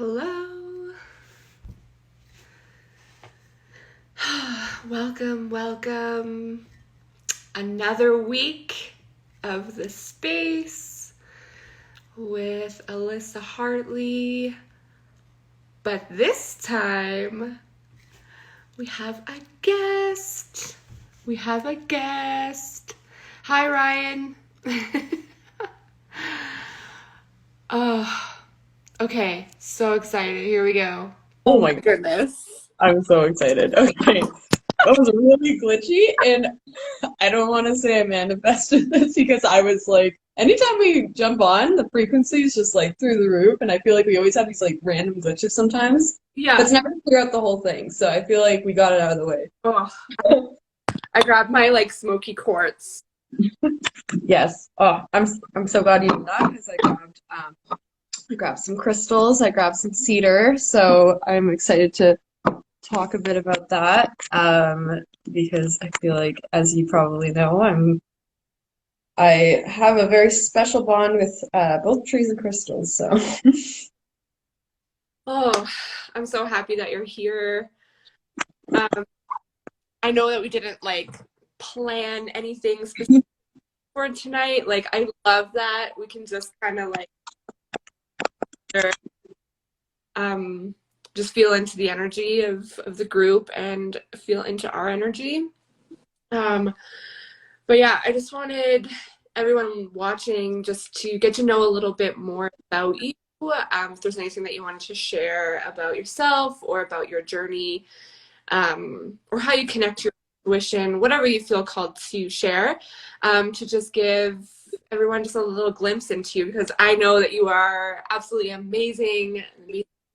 Hello. Welcome. Another week of the space with Alisa Hartley. But this time we have a guest. Hi, Ryan. Oh, okay. So excited. Here we go. Oh my goodness. I'm so excited. Okay. That was really glitchy, and I don't want to say I manifested this because I was like, anytime we jump on, the frequency is just like through the roof, and I feel like we always have these like random glitches sometimes, but Yeah. it's never clear out the whole thing. So I feel like we got it out of the way. Oh, I grabbed my smoky quartz. Yes. Oh, I'm so glad you did that because I grabbed some crystals, I grabbed some cedar, so I'm excited to talk a bit about that because I feel like, as you probably know, I have a very special bond with both trees and crystals. So Oh, I'm so happy that you're here. Um, I know that we didn't plan anything specific for tonight. I love that we can just kind of um just feel into the energy of the group and feel into our energy. Um, but yeah, I just wanted everyone watching just to get to know a little bit more about you. If there's anything that you wanted to share about yourself or about your journey, or how you connect to your intuition, whatever you feel called to share, to just give everyone just a little glimpse into you, because I know that you are absolutely amazing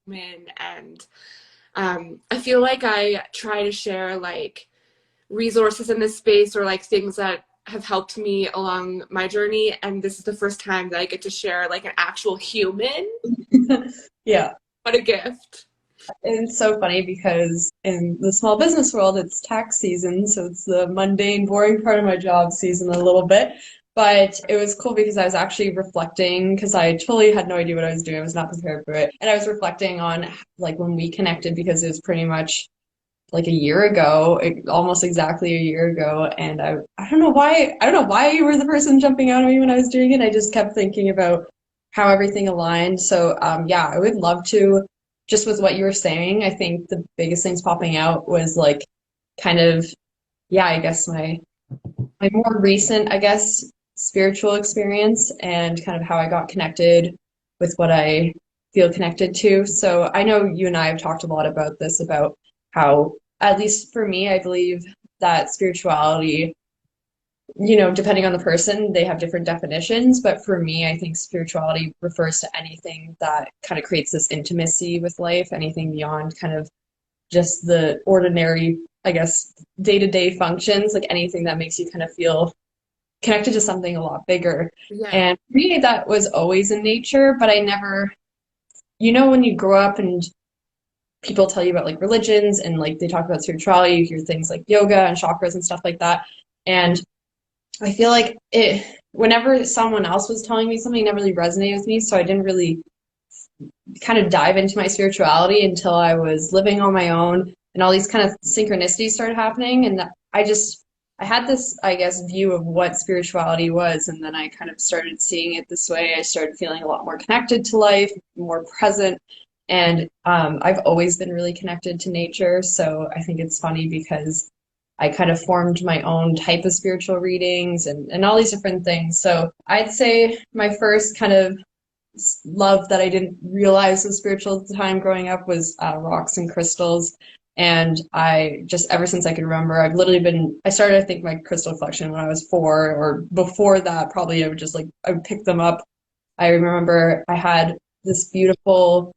woman, and I feel like I try to share resources in this space or things that have helped me along my journey, and this is the first time that I get to share an actual human. yeah, What a gift. it's so funny because in the small business world, it's tax season, so it's the mundane, boring part of my job season a little bit. But it was cool because I was actually reflecting because I totally had no idea what I was doing. I was not prepared for it. And I was reflecting on when we connected because it was pretty much like a year ago, almost exactly a year ago, and I don't know why you were the person jumping out at me when I was doing it. I just kept thinking about how everything aligned. So yeah, I would love to, just with what you were saying, I think the biggest things popping out was kind of, yeah, I guess my more recent, I guess, spiritual experience and kind of how I got connected with what I feel connected to. So I know you and I have talked a lot about this, about how, at least for me, I believe that spirituality, depending on the person, they have different definitions. But for me, I think spirituality refers to anything that kind of creates this intimacy with life, anything beyond kind of just the ordinary, I guess, day-to-day functions, like anything that makes you kind of feel connected to something a lot bigger. Yeah. And for me, that was always in nature, but I never, when you grow up and people tell you about religions and they talk about spirituality, you hear things like yoga and chakras and stuff like that. And I feel like whenever someone else was telling me something, it never really resonated with me. So I didn't really kind of dive into my spirituality until I was living on my own and all these kind of synchronicities started happening. And I had this, I guess, view of what spirituality was. And then I kind of started seeing it this way. I started feeling a lot more connected to life, more present. And I've always been really connected to nature. So I think it's funny because I kind of formed my own type of spiritual readings and all these different things. So I'd say my first kind of love that I didn't realize was spiritual at the time growing up was rocks and crystals. And I just, ever since I can remember, I started, I think, my crystal collection when I was 4, or before that, probably I would pick them up. I remember I had this beautiful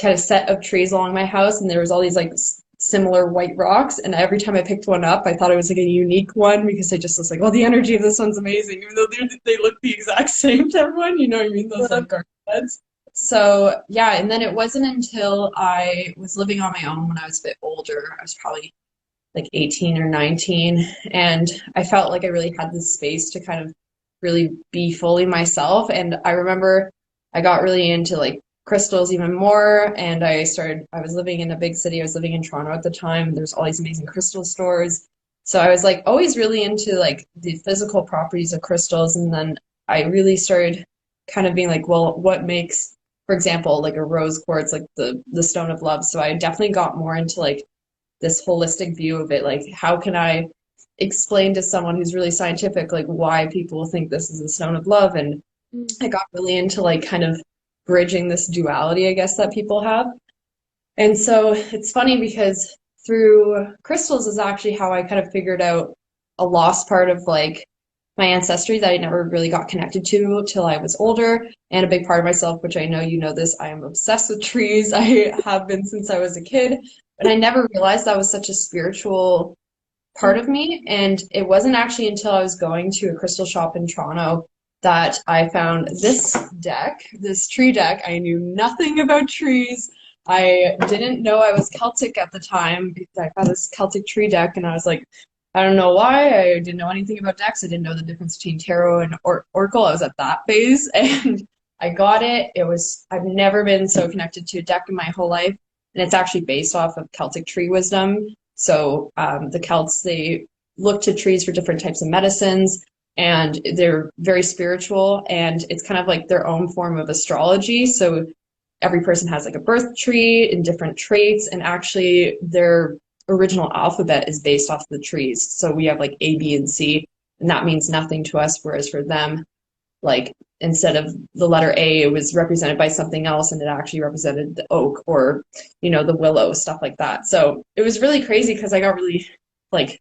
kind of set of trees along my house, and there was all these similar white rocks. And every time I picked one up, I thought it was a unique one because I just was like, "Oh, the energy of this one's amazing," even though they look the exact same to everyone. You know what I mean? Those dark reds. So yeah, and then it wasn't until I was living on my own when I was a bit older. I was probably 18 or 19, and I felt like I really had this space to kind of really be fully myself. And I remember I got really into crystals even more. And I was living in a big city. I was living in Toronto at the time. There's all these amazing crystal stores. So I was like always really into like the physical properties of crystals. And then I really started kind of being like, well, what makes, for example, like a rose quartz, like the stone of love. So I definitely got more into like this holistic view of it. Like, how can I explain to someone who's really scientific, like why people think this is the stone of love? And Mm. I got really into like kind of bridging this duality, I guess, that people have. And so it's funny because through crystals is actually how I kind of figured out a lost part of like my ancestry that I never really got connected to till I was older. And a big part of myself, which I know you know this, I am obsessed with trees. I have been since I was a kid, but I never realized that was such a spiritual part Mm. of me. And it wasn't actually until I was going to a crystal shop in Toronto that I found this deck, this tree deck. I knew nothing about trees. I didn't know I was Celtic at the time. I found this Celtic tree deck and I was like, I don't know why. I didn't know anything about decks. I didn't know the difference between tarot and oracle. I was at that phase and I got it. I've never been so connected to a deck in my whole life. And it's actually based off of Celtic tree wisdom. So the Celts, they look to trees for different types of medicines, and they're very spiritual, and it's kind of like their own form of astrology. So every person has like a birth tree and different traits, and actually their original alphabet is based off the trees. So we have like A, B, and C, and that means nothing to us, whereas for them, like instead of the letter A, it was represented by something else and it actually represented the oak or, the willow, stuff like that. So it was really crazy because like,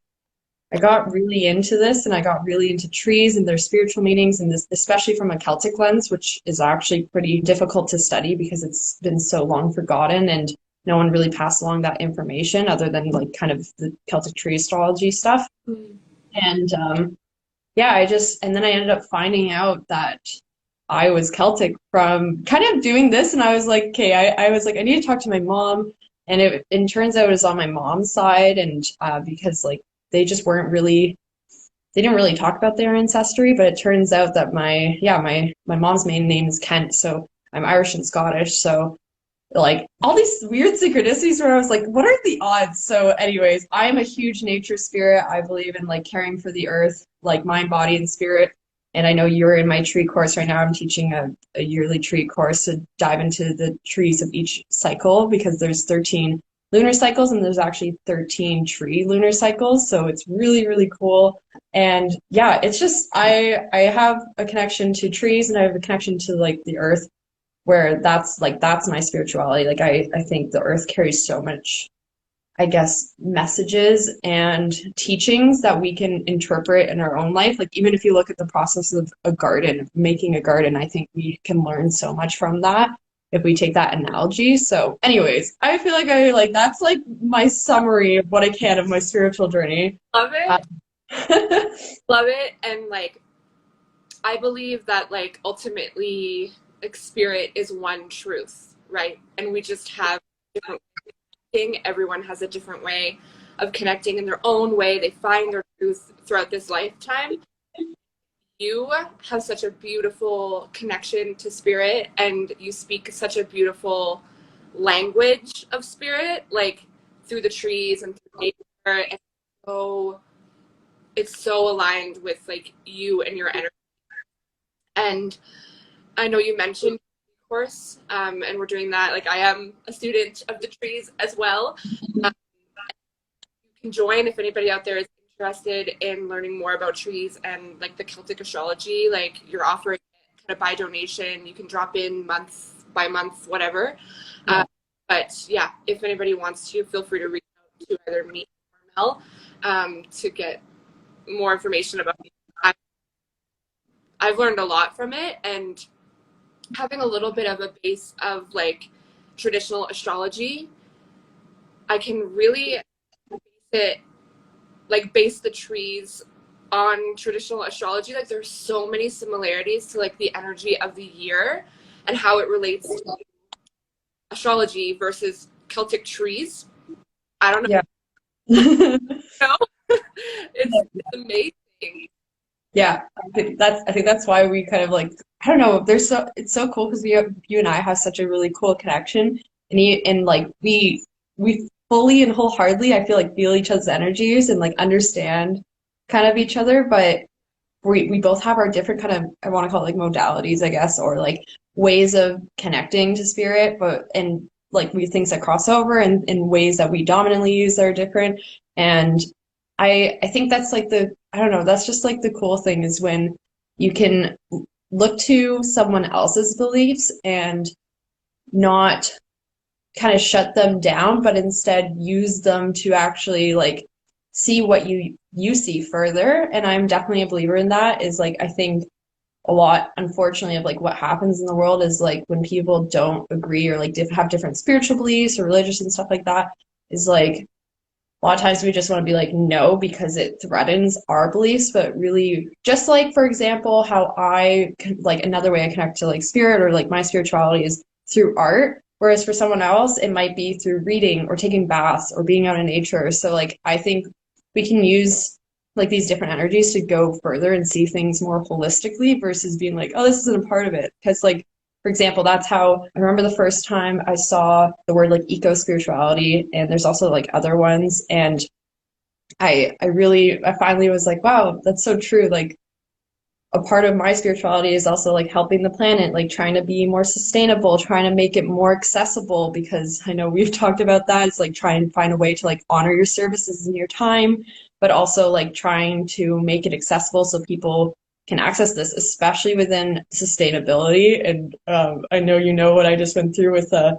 I got really into this and I got really into trees and their spiritual meanings and this, especially from a Celtic lens, which is actually pretty difficult to study because it's been so long forgotten and no one really passed along that information other than like kind of the Celtic tree astrology stuff. Mm. And yeah, and then I ended up finding out that I was Celtic from kind of doing this. And I was like, okay, I was like, I need to talk to my mom. And turns out it was on my mom's side. And because like they just weren't really, they didn't really talk about their ancestry. But it turns out that my mom's maiden name is Kent. So I'm Irish and Scottish. So like all these weird synchronicities where I was like, what are the odds? So, anyways, I am a huge nature spirit. I believe in like caring for the earth, like mind, body, and spirit. And I know you're in my tree course right now. I'm teaching a yearly tree course to dive into the trees of each cycle because there's 13 lunar cycles and there's actually 13 tree lunar cycles. So it's really, really cool. And yeah, it's just I have a connection to trees and I have a connection to like the earth where that's my spirituality. Like I think the earth carries so much, I guess, messages and teachings that we can interpret in our own life. Like even if you look at the process of a garden, of making a garden, I think we can learn so much from that if we take that analogy. So anyways, I feel like that's like my summary of what I can of my spiritual journey. Love Uh, it. Love it. And like, I believe that like ultimately like spirit is one truth, right? And we just have different thing. Everyone has a different way of connecting in their own way. They find their truth throughout this lifetime. You have such a beautiful connection to spirit and you speak such a beautiful language of spirit, like through the trees and through nature. And so it's so aligned with like you and your energy. And I know you mentioned course, and we're doing that. Like I am a student of the trees as well. You can join if anybody out there is interested in learning more about trees and like the Celtic astrology. Like you're offering it kind of by donation. You can drop in month by month, whatever. yeah. But yeah, if anybody wants to, feel free to reach out to either me or Mel to get more information about it. I've learned a lot from it, and having a little bit of a base of like traditional astrology, I can really base the trees on traditional astrology. Like there's so many similarities to like the energy of the year and how it relates to astrology versus Celtic trees. I don't Yeah. know. It's amazing. Yeah, I think that's why we kind of like, I don't know, it's so cool because you and I have such a really cool connection, and like we fully and wholeheartedly, I feel like, feel each other's energies and like understand kind of each other, but we both have our different kind of, I want to call it like modalities, I guess, or like ways of connecting to spirit, but and like we things that cross over and in ways that we dominantly use that are different. And I think that's like the, I don't know, that's just like the cool thing is when you can look to someone else's beliefs and not kind of shut them down, but instead use them to actually like see what you see further. And I'm definitely a believer in that. Is like I think a lot, unfortunately, of like what happens in the world is like when people don't agree or like have different spiritual beliefs or religious and stuff like that, is like a lot of times we just want to be like no because it threatens our beliefs, but really just like for example how like another way I connect to like spirit or like my spirituality is through art, whereas for someone else it might be through reading or taking baths or being out in nature. So like I think we can use like these different energies to go further and see things more holistically versus being like, oh, this isn't a part of it. Because like for example, that's how I remember the first time I saw the word like eco spirituality, and there's also like other ones. And I finally was like, wow, that's so true. Like a part of my spirituality is also like helping the planet, like trying to be more sustainable, trying to make it more accessible because I know we've talked about that. It's like trying to find a way to like honor your services and your time, but also like trying to make it accessible so people can access this, especially within sustainability. And I know you know what I just went through with a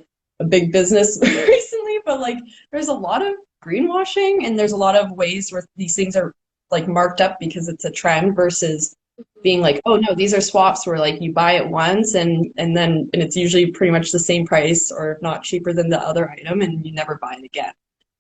big business recently, but like there's a lot of greenwashing and there's a lot of ways where these things are like marked up because it's a trend versus being like, oh no, these are swaps where like you buy it once and it's usually pretty much the same price or if not cheaper than the other item and you never buy it again.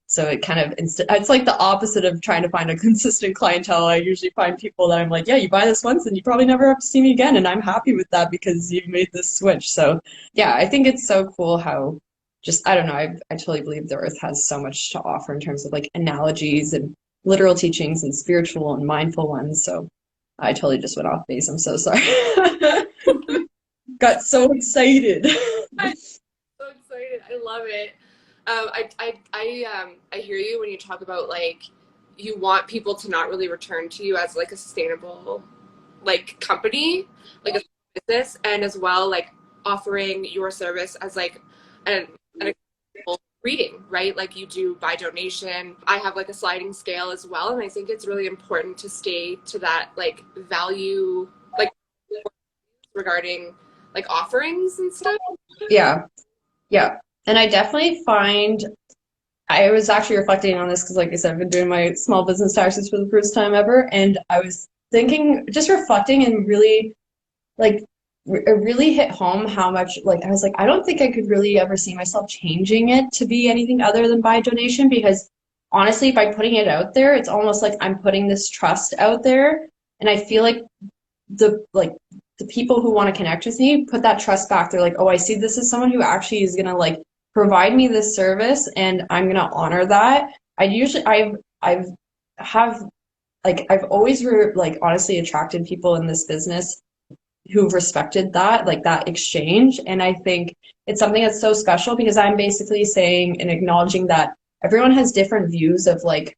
So it kind of it's like the opposite of trying to find a consistent clientele. I usually find people that I'm like, yeah, you buy this once and you probably never have to see me again, and I'm happy with that because you've made this switch. So yeah, I think it's so cool how just I don't know, I totally believe the earth has so much to offer in terms of like analogies and literal teachings and spiritual and mindful ones. So I totally just went off base. I'm so sorry. Got so excited. I'm so excited. I love it. I hear you when you talk about like you want people to not really return to you as like a sustainable like company, like a business, and as well like offering your service as like an accessible reading, right? Like you do by donation. I have like a sliding scale as well, and I think it's really important to stay to that like value, like regarding like offerings and stuff. Yeah, yeah. And I definitely find I was actually reflecting on this because, like I said, I've been doing my small business taxes for the first time ever, and I was thinking, just reflecting and really like it really hit home how much like I was like I don't think I could really ever see myself changing it to be anything other than by donation because honestly by putting it out there it's almost like I'm putting this trust out there and I feel like the people who want to connect with me put that trust back. They're like, oh, I see this is someone who actually is gonna like provide me this service and I'm gonna honor that. I've have like I've always like honestly attracted people in this business who've respected that, like that exchange. And I think it's something that's so special because I'm basically saying and acknowledging that everyone has different views of like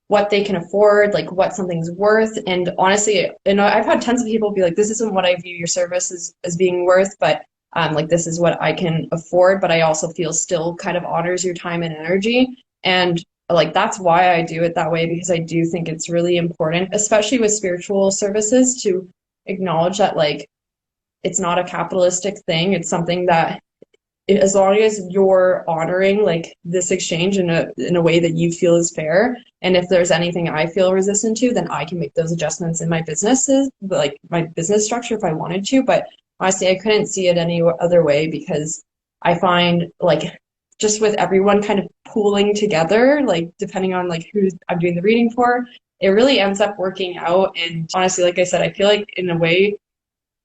what they can afford, like what something's worth. And honestly, you know, I've had tons of people be like, this isn't what I view your service as being worth, but like this is what I can afford, but I also feel still kind of honors your time and energy. And like that's why I do it that way because I do think it's really important, especially with spiritual services, to acknowledge that like it's not a capitalistic thing. It's something that as long as you're honoring like this exchange in a way that you feel is fair, and if there's anything I feel resistant to, then I can make those adjustments in my businesses, like my business structure if I wanted to. But honestly, I couldn't see it any other way because I find like just with everyone kind of pooling together, like depending on like who I'm doing the reading for, it really ends up working out. And honestly, like I said, I feel like in a way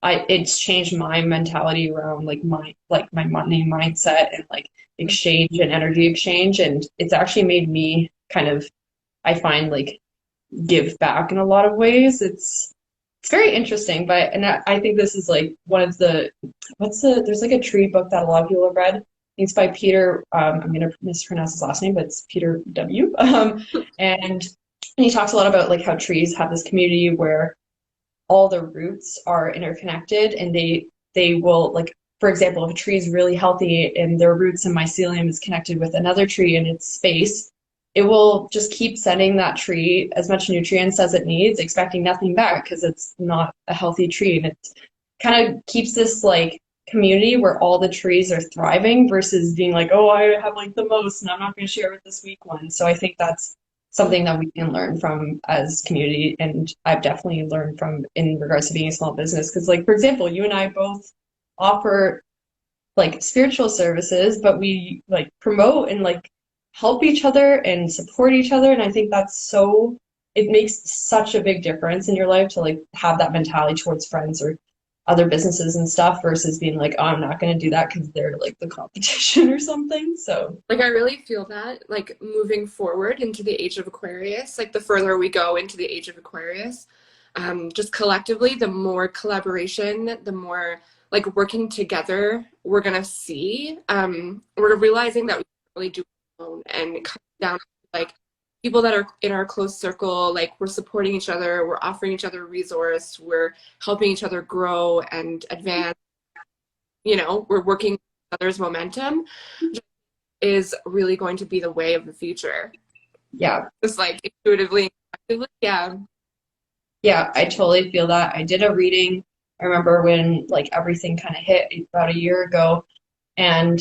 it's changed my mentality around like my money mindset and like exchange and energy exchange, and it's actually made me kind of I find like give back in a lot of ways. it's very interesting, but and I think this is like one of the there's like a tree book that a lot of people have read. It's by Peter. I'm gonna mispronounce his last name, but it's Peter W. And he talks a lot about like how trees have this community where all the roots are interconnected, and they will like, for example, if a tree is really healthy and their roots and mycelium is connected with another tree in its space, it will just keep sending that tree as much nutrients as it needs, expecting nothing back because it's not a healthy tree. And it kind of keeps this like community where all the trees are thriving versus being like, oh, I have like the most and I'm not going to share with this weak one. So I think that's something that we can learn from as community. And I've definitely learned from in regards to being a small business. Because like, for example, you and I both offer like spiritual services, but we like promote and like help each other and support each other. And I think that's so, it makes such a big difference in your life to like have that mentality towards friends or other businesses and stuff versus being like, oh, I'm not going to do that because they're like the competition or something. So, Like I really feel that like moving forward into the age of Aquarius, like the further we go into the age of Aquarius, just collectively, the more collaboration, the more like working together we're gonna see. We're realizing that we can't really do it alone, and it comes down to like people that are in our close circle, like we're supporting each other, we're offering each other resource, we're helping each other grow and advance. We're working with each other's momentum is really going to be the way of the future. yeah. Just like intuitively, yeah. Yeah, I totally feel that. I did a reading. I remember when like everything kind of hit about a year ago, and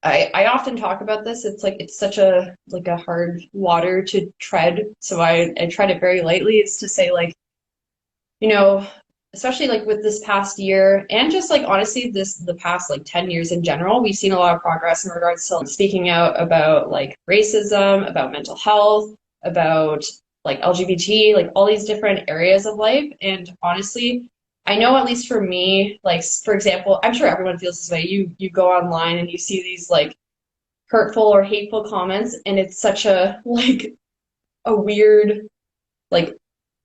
I often talk about this. It's like it's such a like a hard water to tread, so I tread it very lightly. It's to say like, you know, especially like with this past year and just like honestly the past like 10 years in general, we've seen a lot of progress in regards to speaking out about like racism, about mental health, about like LGBT, like all these different areas of life. And honestly, I know at least for me, like for example, I'm sure everyone feels this way. You go online and you see these like hurtful or hateful comments, and it's such a like a weird like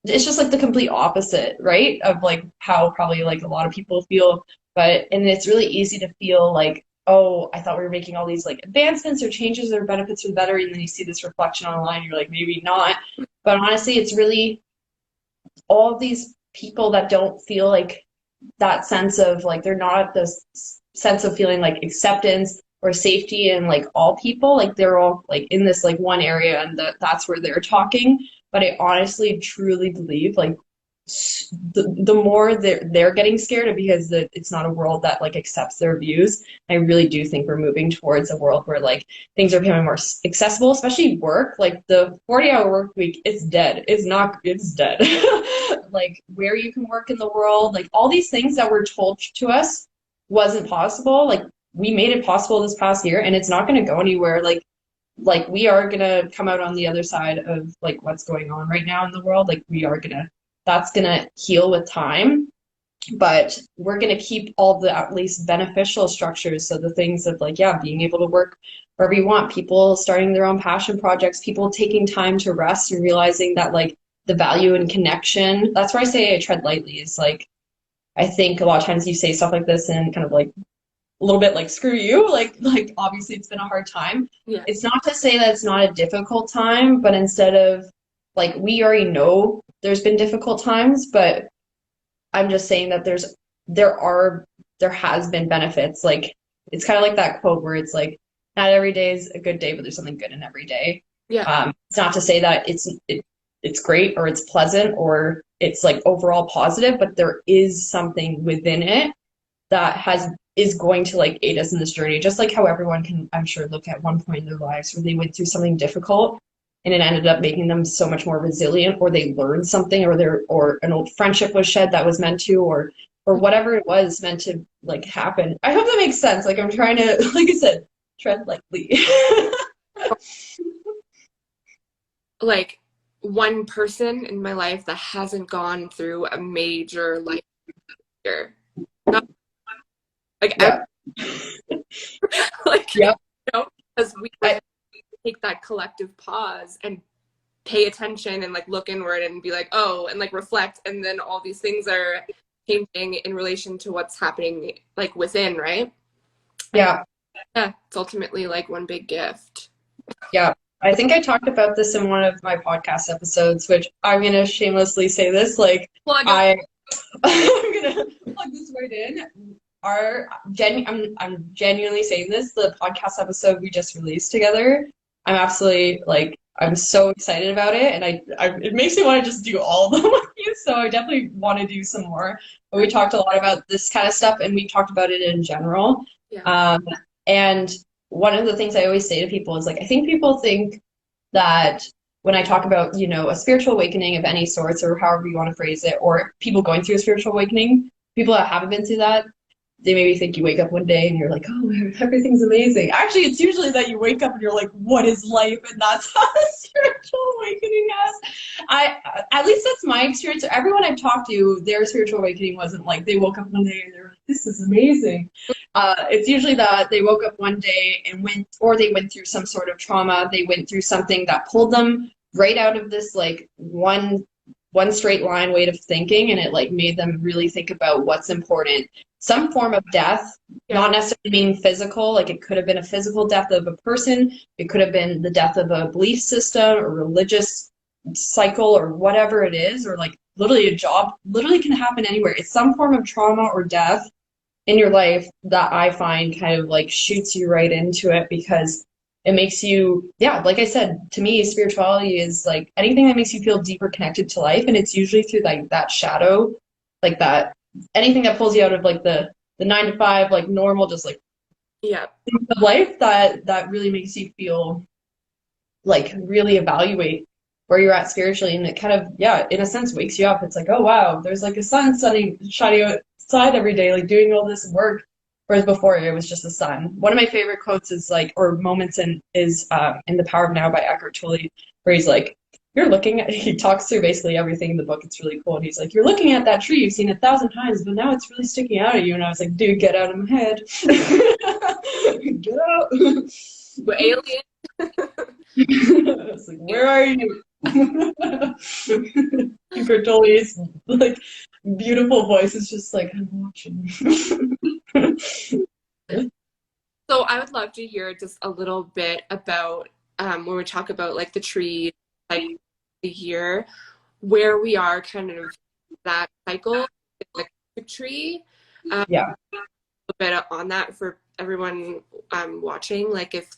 it's just like the complete opposite, right? Of like how probably like a lot of people feel. But and it's really easy to feel like, oh, I thought we were making all these like advancements or changes or benefits for the better, and then you see this reflection online, you're like, maybe not. But honestly, it's really all of these people that don't feel like that sense of like they're not this sense of feeling like acceptance or safety and like all people like they're all like in this like one area and that's where they're talking, but I honestly truly believe like the more they're getting scared because it's not a world that like accepts their views. I really do think we're moving towards a world where like things are becoming more accessible, especially work. Like the 40-hour work week, it's dead. It's dead. Like where you can work in the world, like all these things that were told to us wasn't possible. Like we made it possible this past year and it's not going to go anywhere. Like we are going to come out on the other side of like what's going on right now in the world. Like we are going to that's going to heal with time, but we're going to keep all the at least beneficial structures. So the things of like, yeah, being able to work wherever you want, people starting their own passion projects, people taking time to rest and realizing that like the value in connection. That's where I say I tread lightly is like, I think a lot of times you say stuff like this and kind of like a little bit like screw you, like obviously it's been a hard time. Yeah. It's not to say that it's not a difficult time, but instead of like we already know there's been difficult times, but I'm just saying that there has been benefits. Like it's kind of like that quote where it's like not every day is a good day, but there's something good in every day. Yeah. It's not to say that it's great or it's pleasant or it's like overall positive, but there is something within it that has is going to like aid us in this journey. Just like how everyone can, I'm sure, look at one point in their lives where they went through something difficult and it ended up making them so much more resilient, or they learned something, or an old friendship was shed that was meant to, or whatever it was meant to like happen. I hope that makes sense. Like I'm trying to, like I said, tread lightly. Like one person in my life that hasn't gone through a major life year. Not, like Yeah. like Yep. because we take that collective pause and pay attention and like look inward and be like, oh, and like reflect, and then all these things are changing in relation to what's happening like within, right? And Yeah. yeah, it's ultimately like one big gift. Yeah. I think I talked about this in one of my podcast episodes, which I'm gonna shamelessly say this, like Plug it. I I'm gonna plug this right in. I'm genuinely saying this, the podcast episode we just released together, I'm absolutely like I'm so excited about it, and it makes me want to just do all of them with you. So I definitely want to do some more. But we talked a lot about this kind of stuff, and we talked about it in general. Yeah. Um, and one of the things I always say to people is like, I think people think that when I talk about, a spiritual awakening of any sorts, or however you want to phrase it, or people going through a spiritual awakening, people that haven't been through that, they maybe think you wake up one day and you're like, oh, everything's amazing. Actually, it's usually that you wake up and you're like, what is life? And that's how the spiritual awakening is. At least that's my experience. Everyone I've talked to, their spiritual awakening wasn't like they woke up one day and they're like, this is amazing. It's usually that they woke up one day and they went through some sort of trauma. They went through something that pulled them right out of this like one straight line way of thinking, and it like made them really think about what's important. Some form of death, Yeah. not necessarily being physical, like it could have been a physical death of a person, it could have been the death of a belief system or religious cycle or whatever it is, or like literally a job, literally can happen anywhere. It's some form of trauma or death in your life that I find kind of like shoots you right into it, because it makes you, yeah, like I said, to me, spirituality is like anything that makes you feel deeper connected to life. And it's usually through like that shadow, like that, anything that pulls you out of like the 9 to 5, like normal, just like Yeah. of life that really makes you feel like really evaluate where you're at spiritually. And it kind of, yeah, in a sense wakes you up. It's like, oh wow, there's like a sun shining outside every day, like doing all this work. Whereas before it was just the sun. One of my favorite quotes is like, or moments is in The Power of Now by Eckhart Tolle, where he's like, he talks through basically everything in the book. It's really cool. And he's like, you're looking at that tree you've seen 1,000 times, but now it's really sticking out at you. And I was like, dude, get out of my head. Get out. But alien. I was like, where are you? Eckhart Tolle's like beautiful voice is just like, I'm watching. So I would love to hear just a little bit about when we talk about like the tree, like the year, where we are kind of that cycle, like the tree. Yeah. A bit on that for everyone watching, like if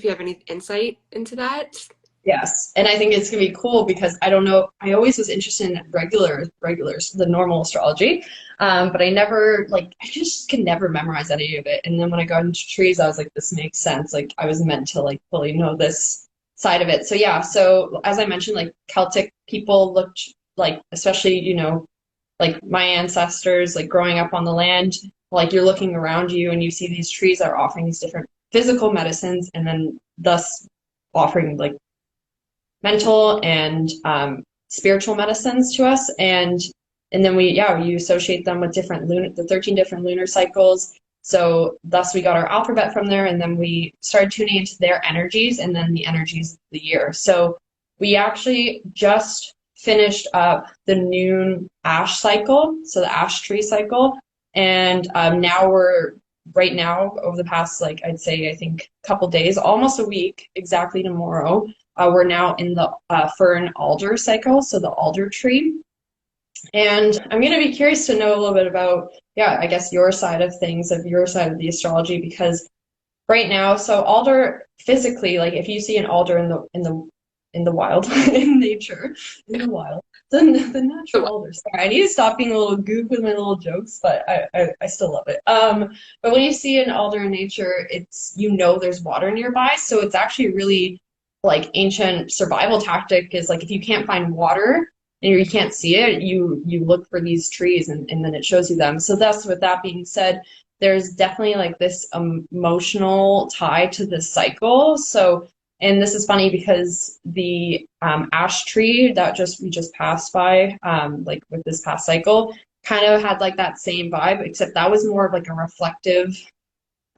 you have any insight into that. Yes. And I think it's gonna be cool because I don't know, I always was interested in regulars, the normal astrology. But I never like I just can never memorize any of it. And then when I got into trees, I was like, this makes sense. Like I was meant to like fully know this side of it. So yeah, so as I mentioned, like Celtic people looked like, especially, like my ancestors, like growing up on the land, like you're looking around you and you see these trees that are offering these different physical medicines, and then thus offering like mental and spiritual medicines to us. And then you associate them with the 13 different lunar cycles. So thus we got our alphabet from there, and then we started tuning into their energies and then the energies of the year. So we actually just finished up the noon ash cycle, so the ash tree cycle. And right now, over the past, like I'd say, I think couple days, almost a week, exactly tomorrow, we're now in the fern alder cycle, so the alder tree. And I'm going to be curious to know a little bit about, yeah, I guess your side of things, of your side of the astrology, because right now, so alder physically, like if you see an alder in the wild, in nature, in the wild, the natural alder. Sorry, I need to stop being a little goof with my little jokes, but I still love it. But when you see an alder in nature, there's water nearby, so it's actually really like ancient survival tactic is like if you can't find water and you can't see it, you look for these trees and then it shows you them. So that's, with that being said, there's definitely like this emotional tie to this cycle. So, and this is funny because the ash tree that we just passed by, like with this past cycle, kind of had like that same vibe, except that was more of like a reflective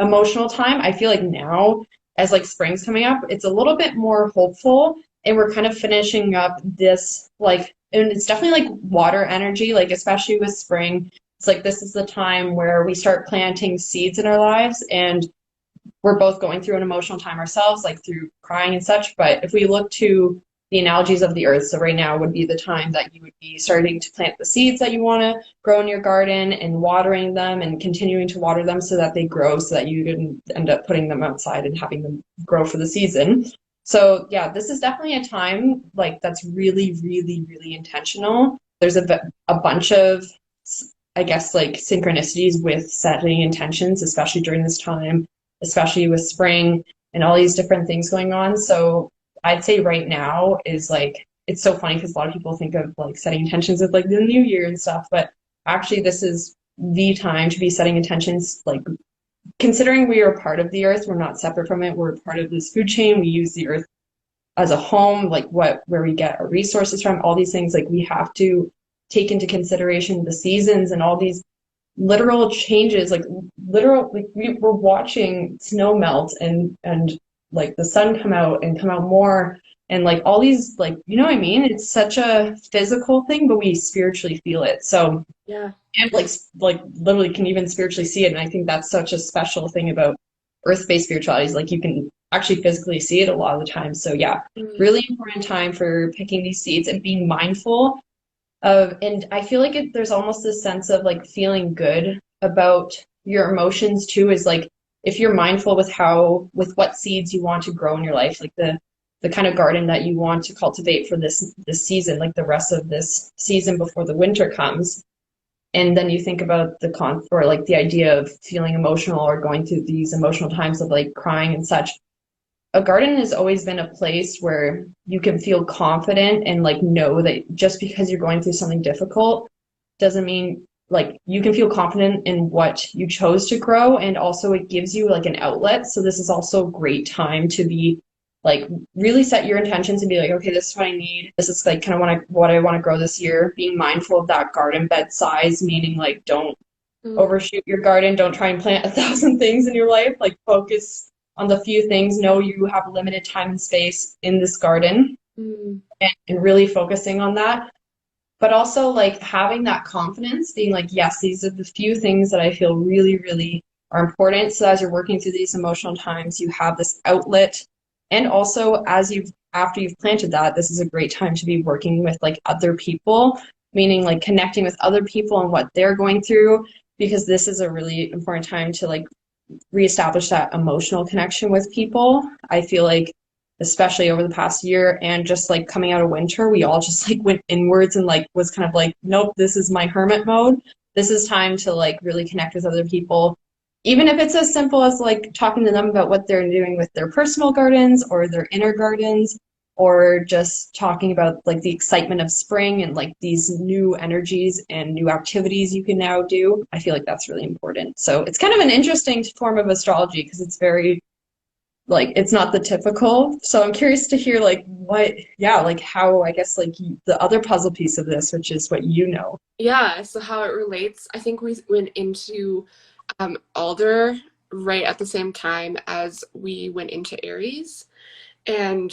emotional time. I feel like now, as like spring's coming up, it's a little bit more hopeful and we're kind of finishing up this like, and it's definitely like water energy, like especially with spring. It's like this is the time where we start planting seeds in our lives, and we're both going through an emotional time ourselves, like through crying and such. But if we look to the analogies of the earth, so right now would be the time that you would be starting to plant the seeds that you want to grow in your garden and watering them and continuing to water them so that they grow, so that you didn't end up putting them outside and having them grow for the season. So yeah, this is definitely a time like that's really, really, really intentional. There's a bunch of, I guess, like synchronicities with setting intentions, especially during this time, especially with spring and all these different things going on. So I'd say right now is like, it's so funny because a lot of people think of like setting intentions with like the new year and stuff, but actually this is the time to be setting intentions, like considering we are part of the earth, we're not separate from it, we're part of this food chain, we use the earth as a home, like where we get our resources from, all these things, like we have to take into consideration the seasons and all these literal changes, like literal, like we're watching snow melt and like the sun come out more, and like all these, like, you know what I mean? It's such a physical thing, but we spiritually feel it. So Yeah. and like literally can even spiritually see it. And I think that's such a special thing about earth-based spirituality is like you can actually physically see it a lot of the time. So yeah, Mm. really important time for picking these seeds and being mindful of, and I feel like there's almost this sense of like feeling good about your emotions too, is like if you're mindful with what seeds you want to grow in your life, like the kind of garden that you want to cultivate for this season, like the rest of this season before the winter comes. And then you think about or like the idea of feeling emotional or going through these emotional times of like crying and such. A garden has always been a place where you can feel confident and like know that just because you're going through something difficult doesn't mean, like, you can feel confident in what you chose to grow, and also it gives you like an outlet. So this is also a great time to be like really set your intentions and be like, okay, this is what I need. This is like kind of what I want to grow this year. Being mindful of that garden bed size, meaning like don't Mm. overshoot your garden. Don't try and plant 1,000 things in your life. Like focus on the few things. Know you have limited time and space in this garden, Mm. and really focusing on that. But also like having that confidence, being like, yes, these are the few things that I feel really, really are important. So as you're working through these emotional times, you have this outlet. And also after you've planted that, this is a great time to be working with like other people, meaning like connecting with other people and what they're going through, because this is a really important time to like reestablish that emotional connection with people. I feel like, especially over the past year and just like coming out of winter, we all just like went inwards and like was kind of like, nope, this is my hermit mode. This is time to like really connect with other people. Even if it's as simple as like talking to them about what they're doing with their personal gardens or their inner gardens, or just talking about like the excitement of spring and like these new energies and new activities you can now do. I feel like that's really important. So it's kind of an interesting form of astrology because it's very like it's not the typical. So I'm curious to hear like what, yeah, like how I guess like the other puzzle piece of this, which is what you know. Yeah, so how it relates, I think we went into Alder right at the same time as we went into Aries. And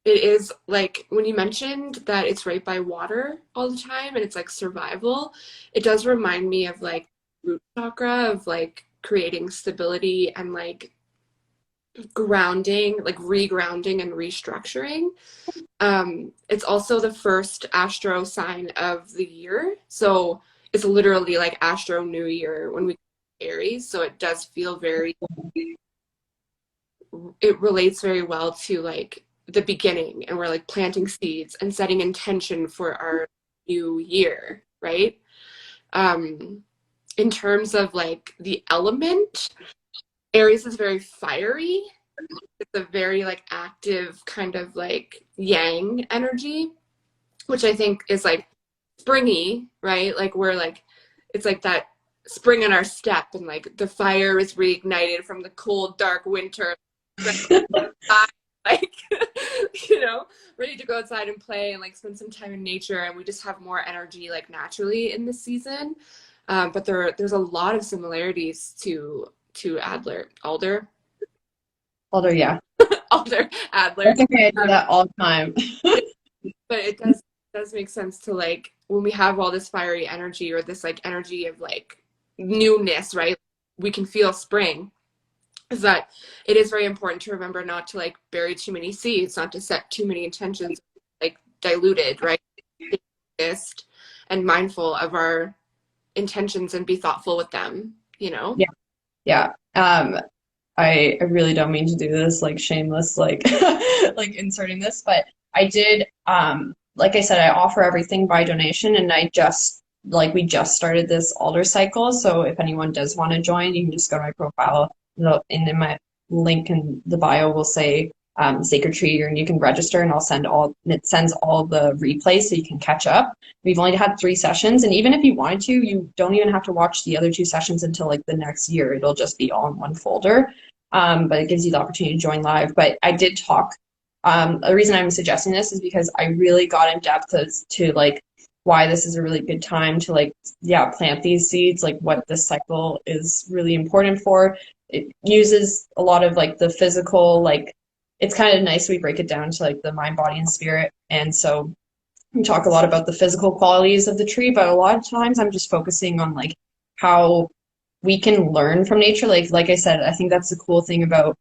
it is like when you mentioned that it's right by water all the time and it's like survival, it does remind me of like root chakra, of like creating stability and like grounding, like regrounding and restructuring. It's also the first astro sign of the year. So it's literally like astro new year when we Aries. So it does feel very, it relates very well to like the beginning, and we're like planting seeds and setting intention for our new year, right? Um, in terms of like the element, Aries is very fiery. It's a very like active kind of like yang energy, which I think is like springy, right? Like we're like, it's like that spring in our step, and like the fire is reignited from the cold, dark winter. Like, you know, ready to go outside and play and like spend some time in nature, and we just have more energy like naturally in this season. But there's a lot of similarities to Alder. Although, yeah. Alder, Adler. That's okay. I do Um, that all the time. but it does make sense to like when we have all this fiery energy or this like energy of like newness, right? We can feel spring. Is that it is very important to remember not to like bury too many seeds, not to set too many intentions like diluted, right? Focused and mindful of our intentions and be thoughtful with them, you know? Yeah. Yeah. I really don't mean to do this like shameless like like inserting this, but I did like I said, I offer everything by donation, and I just like we just started this alder cycle. So if anyone does want to join, you can just go to my profile. In my link in the bio will say Sacred Tree, and you can register, and it sends all the replays so you can catch up. We've only had 3 sessions, and even if you wanted to, you don't even have to watch the other 2 sessions until like the next year. It'll just be all in one folder. But it gives you the opportunity to join live. But I did talk. The reason I'm suggesting this is because I really got in depth as to like why this is a really good time to like, yeah, plant these seeds, like what this cycle is really important for. It uses a lot of like the physical, like it's kind of nice we break it down to like the mind, body, and spirit. And so we talk a lot about the physical qualities of the tree, but a lot of times I'm just focusing on like how we can learn from nature. Like I said, I think that's the cool thing about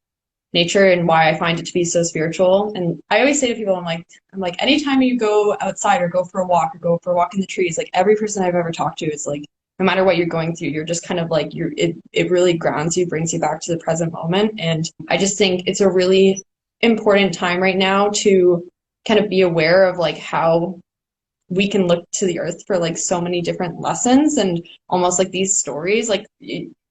nature and why I find it to be so spiritual. And I always say to people, I'm like, anytime you go outside or go for a walk or go for a walk in the trees, like every person I've ever talked to is like, no matter what you're going through, you're just kind of like it really grounds you, brings you back to the present moment. And I just think it's a really important time right now to kind of be aware of like how we can look to the earth for like so many different lessons and almost like these stories. Like,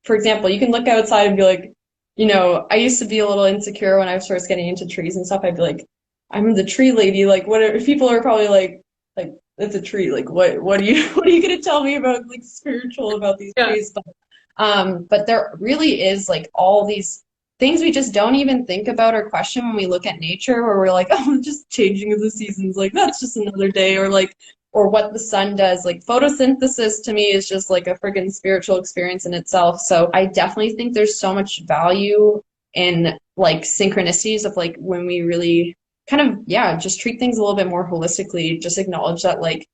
for example, you can look outside and be like, I used to be a little insecure when I was first getting into trees and stuff. I'd be like, I'm the tree lady. Like, people are probably like, it's a tree. Like, what are you, what are you going to tell me about like spiritual about these Yeah. trees? But there really is like all these things we just don't even think about or question when we look at nature, where we're like, oh, just changing of the seasons, like that's just another day, or like, or what the sun does. Like photosynthesis to me is just like a friggin' spiritual experience in itself. So I definitely think there's so much value in like synchronicities of like when we really kind of, yeah, just treat things a little bit more holistically, just acknowledge that like,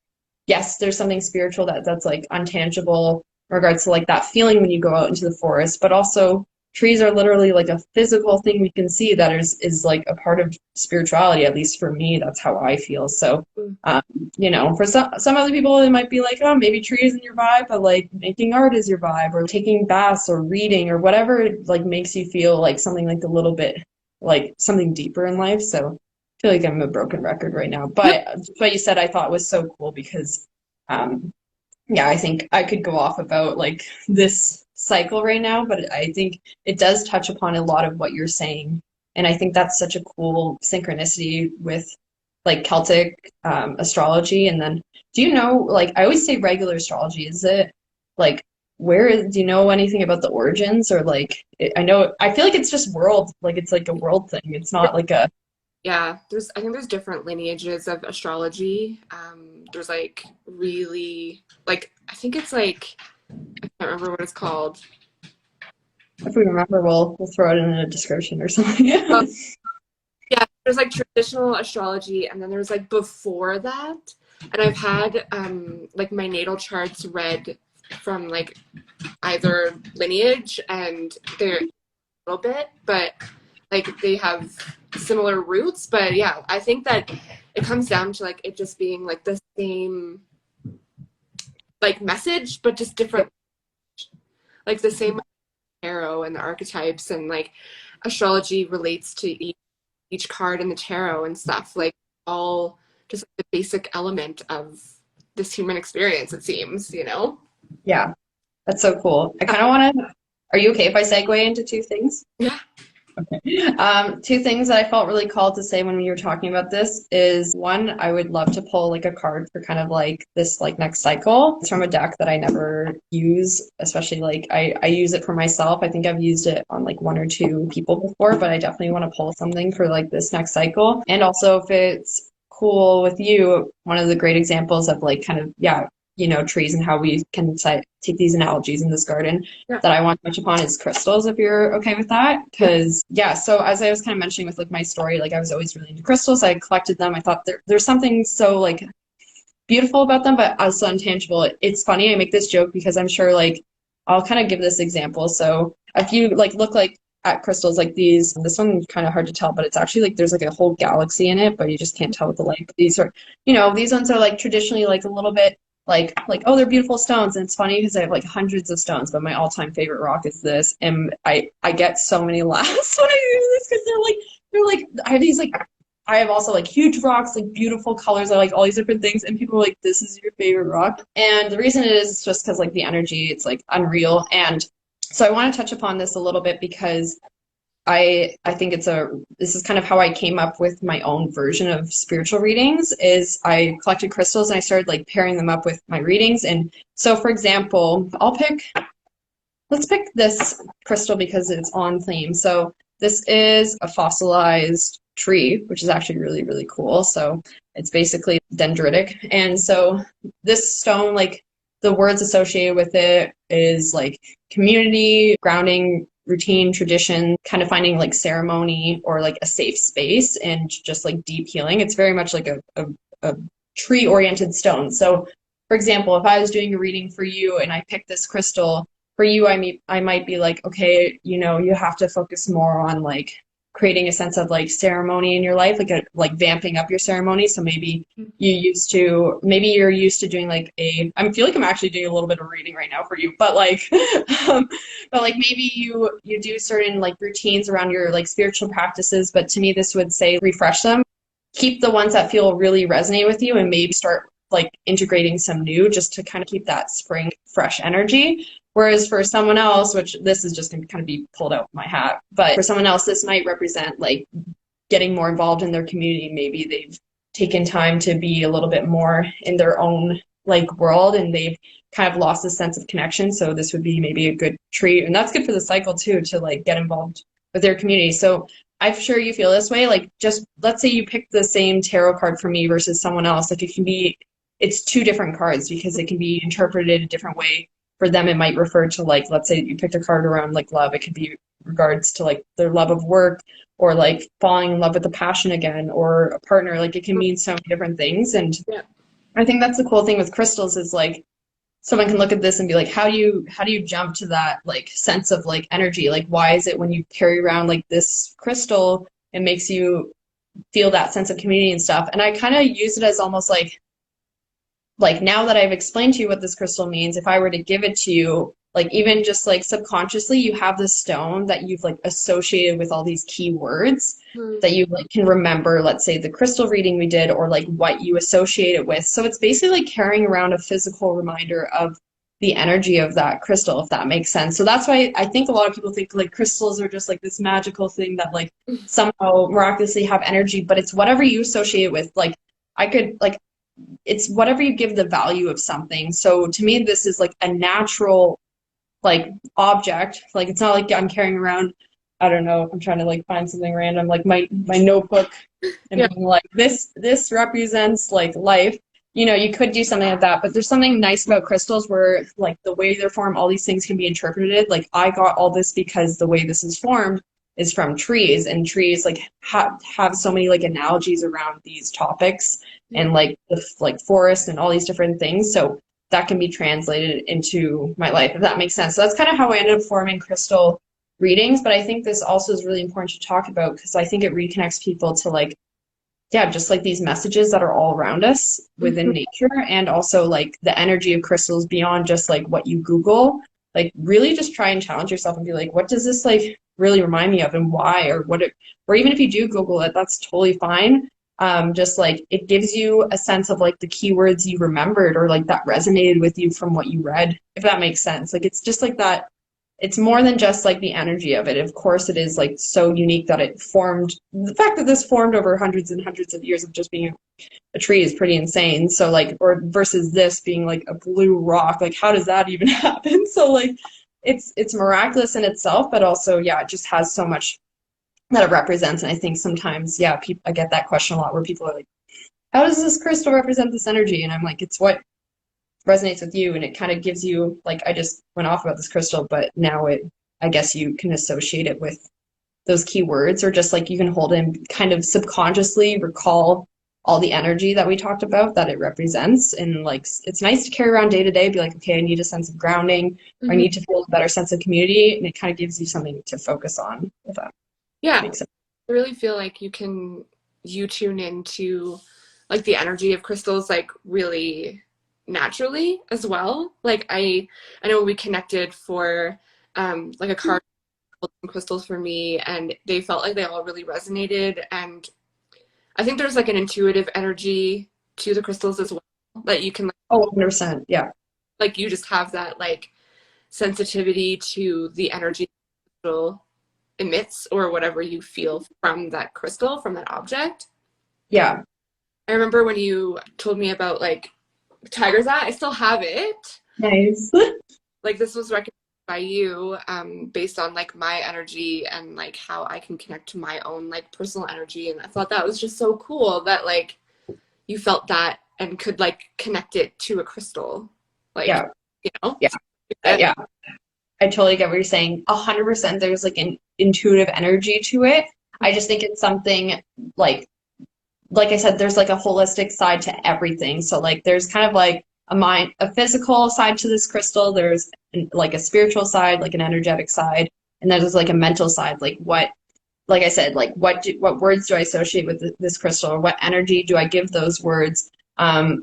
yes, there's something spiritual that's like untangible in regards to like that feeling when you go out into the forest, but also trees are literally like a physical thing we can see that is like a part of spirituality. At least for me, that's how I feel. So um, for some other people it might be like, oh, maybe tree isn't your vibe, but like making art is your vibe, or taking baths or reading or whatever like makes you feel like something like a little bit like something deeper in life. So I feel like I'm a broken record right now, but what you said I thought was so cool because um, yeah, I think I could go off about like this cycle right now, but I think it does touch upon a lot of what you're saying. And I think that's such a cool synchronicity with like Celtic astrology. And then do you know, like I always say regular astrology, is it like do you know anything about the origins, or like I feel like it's just world, like it's like a world thing. It's not like a Yeah, I think there's different lineages of astrology. There's like really like I think it's like I can't remember what it's called. if we remember we'll throw it in a description or Oh, something. yeah, there's like traditional astrology, and then there's like before that. And I've had like my natal charts read from like either lineage, and they're a little bit, but like they have similar roots. But yeah, I think that it comes down to like it just being like the same like message, but just different, like the same tarot and the archetypes, and like astrology relates to each card in the tarot and stuff, like all just like, the basic element of this human experience, it seems. Yeah, that's so cool. I kind of want to. Are you okay if I segue into 2 things? Yeah. 2 things that I felt really called to say when we were talking about this is one, I would love to pull like a card for kind of like this like next cycle. It's from a deck that I never use, especially like I use it for myself. I think I've used it on like 1 or 2 people before, but I definitely want to pull something for like this next cycle. And also if it's cool with you, one of the great examples of like kind of, yeah, trees and how we can take these analogies in this garden Yeah. that I want to touch upon is crystals, if you're okay with that. Yeah. Because, yeah, so as I was kind of mentioning with like my story, like I was always really into crystals. I collected them. I thought there's something so like beautiful about them, but also intangible. It's funny. I make this joke because I'm sure like I'll kind of give this example. So if you like look like at crystals like these, this one's kind of hard to tell, but it's actually like there's like a whole galaxy in it, but you just can't tell with the light. But these are, these ones are like traditionally like a little bit like oh, they're beautiful stones. And it's funny because I have like hundreds of stones, but my all-time favorite rock is this. And I get so many laughs when I do this because they're like I have these like I have also like huge rocks, like beautiful colors. I like all these different things, and people are like, "This is your favorite rock." And the reason it is just because like the energy, it's like unreal. And so I want to touch upon this a little bit because I think this is kind of how I came up with my own version of spiritual readings. Is I collected crystals and I started like pairing them up with my readings. And so, for example, let's pick this crystal because it's on theme. So this is a fossilized tree, which is actually really, really cool. So it's basically dendritic. And so this stone, like the words associated with it is like community, grounding, routine, tradition, kind of finding like ceremony or like a safe space and just like deep healing. It's very much like a tree oriented stone. So for example, if I was doing a reading for you and I picked this crystal, for you, I might be like, okay, you have to focus more on like creating a sense of like ceremony in your life, like vamping up your ceremony. So maybe you're used to doing like I feel like I'm actually doing a little bit of reading right now for you, but like, but like maybe you do certain like routines around your like spiritual practices. But to me, this would say refresh them, keep the ones that feel really resonate with you, and maybe start like integrating some new just to kind of keep that spring fresh energy. Whereas for someone else, which this is just going to kind of be pulled out of my hat, but for someone else, this might represent like getting more involved in their community. Maybe they've taken time to be a little bit more in their own like world and they've kind of lost a sense of connection. So this would be maybe a good treat. And that's good for the cycle too, to like get involved with their community. So I'm sure you feel this way. Like just let's say you pick the same tarot card for me versus someone else. Like it's two different cards because it can be interpreted a different way. For them, it might refer to like, let's say you picked a card around like love. It could be regards to like their love of work or like falling in love with a passion again or a partner. Like it can mean so many different things. And Yeah. I think that's the cool thing with crystals is like someone can look at this and be like, how do you jump to that like sense of like energy? Like why is it when you carry around like this crystal, it makes you feel that sense of community and stuff? And I kind of use it as almost like now that I've explained to you what this crystal means, if I were to give it to you, like even just like subconsciously, you have this stone that you've like associated with all these key words Mm. that you like can remember, let's say the crystal reading we did, or like what you associate it with. So it's basically like carrying around a physical reminder of the energy of that crystal, if that makes sense. So that's why I think a lot of people think like crystals are just like this magical thing that like somehow miraculously have energy, but it's whatever you associate it with. Like I could like it's whatever you give the value of something. So to me, this is like a natural like object. Like it's not like I'm carrying around, I don't know, I'm trying to like find something random, like my notebook and Yeah. being like this represents like life. You could do something like that, but there's something nice about crystals where like the way they're formed, all these things can be interpreted. Like I got all this because the way this is formed is from trees, and trees like have so many like analogies around these topics Yeah. and like the like forest and all these different things. So that can be translated into my life, if that makes sense. So that's kind of how I ended up forming crystal readings. But I think this also is really important to talk about because I think it reconnects people to like, yeah, just like these messages that are all around us within Mhm. nature, and also like the energy of crystals beyond just like what you Google. Like really just try and challenge yourself and be like, what does this like really remind me of and why? Or even if you do Google it, that's totally fine. Just like it gives you a sense of like the keywords you remembered or like that resonated with you from what you read, if that makes sense. Like it's just like that. It's more than just like the energy of it. Of course, it is like so unique that it formed. The fact that this formed over hundreds and hundreds of years of just being a tree is pretty insane. So like, or versus this being like a blue rock, like how does that even happen? So like, it's miraculous in itself, but also yeah, it just has so much that it represents. And I think sometimes yeah, I get that question a lot where people are like, how does this crystal represent this energy? And I'm like, it's what resonates with you, and it kind of gives you, like, I just went off about this crystal, but now I guess you can associate it with those keywords, or just like you can hold it and kind of subconsciously recall all the energy that we talked about that it represents. And like, it's nice to carry around day to day, be like, okay, I need a sense of grounding, or I Mhm. need to feel a better sense of community. And it kind of gives you something to focus on, if that Yeah, makes sense. I really feel like you tune into like the energy of crystals like really naturally as well. Like I know we connected for like a card crystals for me, and they felt like they all really resonated. And I think there's like an intuitive energy to the crystals as well that you can Oh, 100%. Yeah. like you just have that like sensitivity to the energy the crystal emits or whatever you feel from that crystal, from that object. Yeah. I remember when you told me about like Tiger's Eye, I still have it. Nice. Like this was recommended by you based on like my energy and like how I can connect to my own like personal energy. And I thought that was just so cool that like you felt that and could like connect it to a crystal. Like, Yeah. you know? Yeah. Yeah. I totally get what you're saying. 100%. There's like an intuitive energy to it. I just think it's something like like I said, there's like a holistic side to everything. So like there's kind of like a physical side to this crystal. There's like a spiritual side, like an energetic side, and then there's like a mental side. Like what, like I said, like what words do I associate with this crystal, or what energy do I give those words?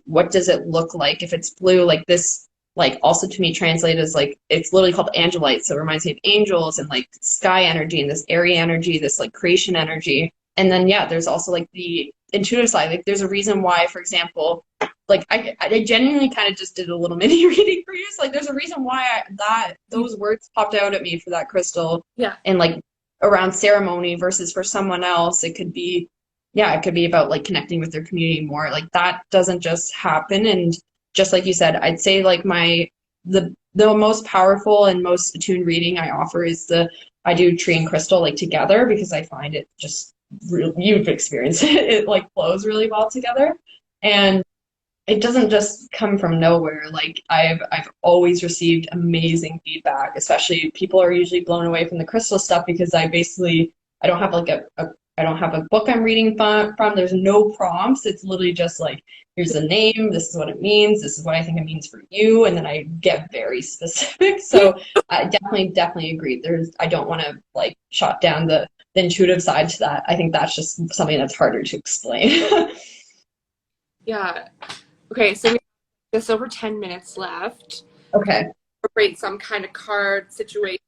What does it look like? If it's blue, like this, like also to me translated as like it's literally called angelite, so it reminds me of angels and like sky energy and this airy energy, this like creation energy. And then yeah, there's also like the intuitive side. Like there's a reason why, for example, like I genuinely kind of just did a little mini reading for you. So like there's a reason why that those words popped out at me for that crystal, Yeah. and like around ceremony versus for someone else, it could be, yeah, it could be about like connecting with their community more. Like that doesn't just happen. And just like you said, I'd say like the most powerful and most attuned reading I offer is I do tree and crystal like together, because I find it just real, you've experienced it, it like flows really well together. And it doesn't just come from nowhere. Like I've always received amazing feedback, especially people are usually blown away from the crystal stuff, because I don't have like I don't have a book I'm reading from. There's no prompts. It's literally just like, here's the name, this is what it means, this is what I think it means for you, and then I get very specific. So I definitely agree. I don't want to like shut down the intuitive side to that. I think that's just something that's harder to explain. Yeah. Okay, so we have just over 10 minutes left. Okay. Incorporate some kind of card situation.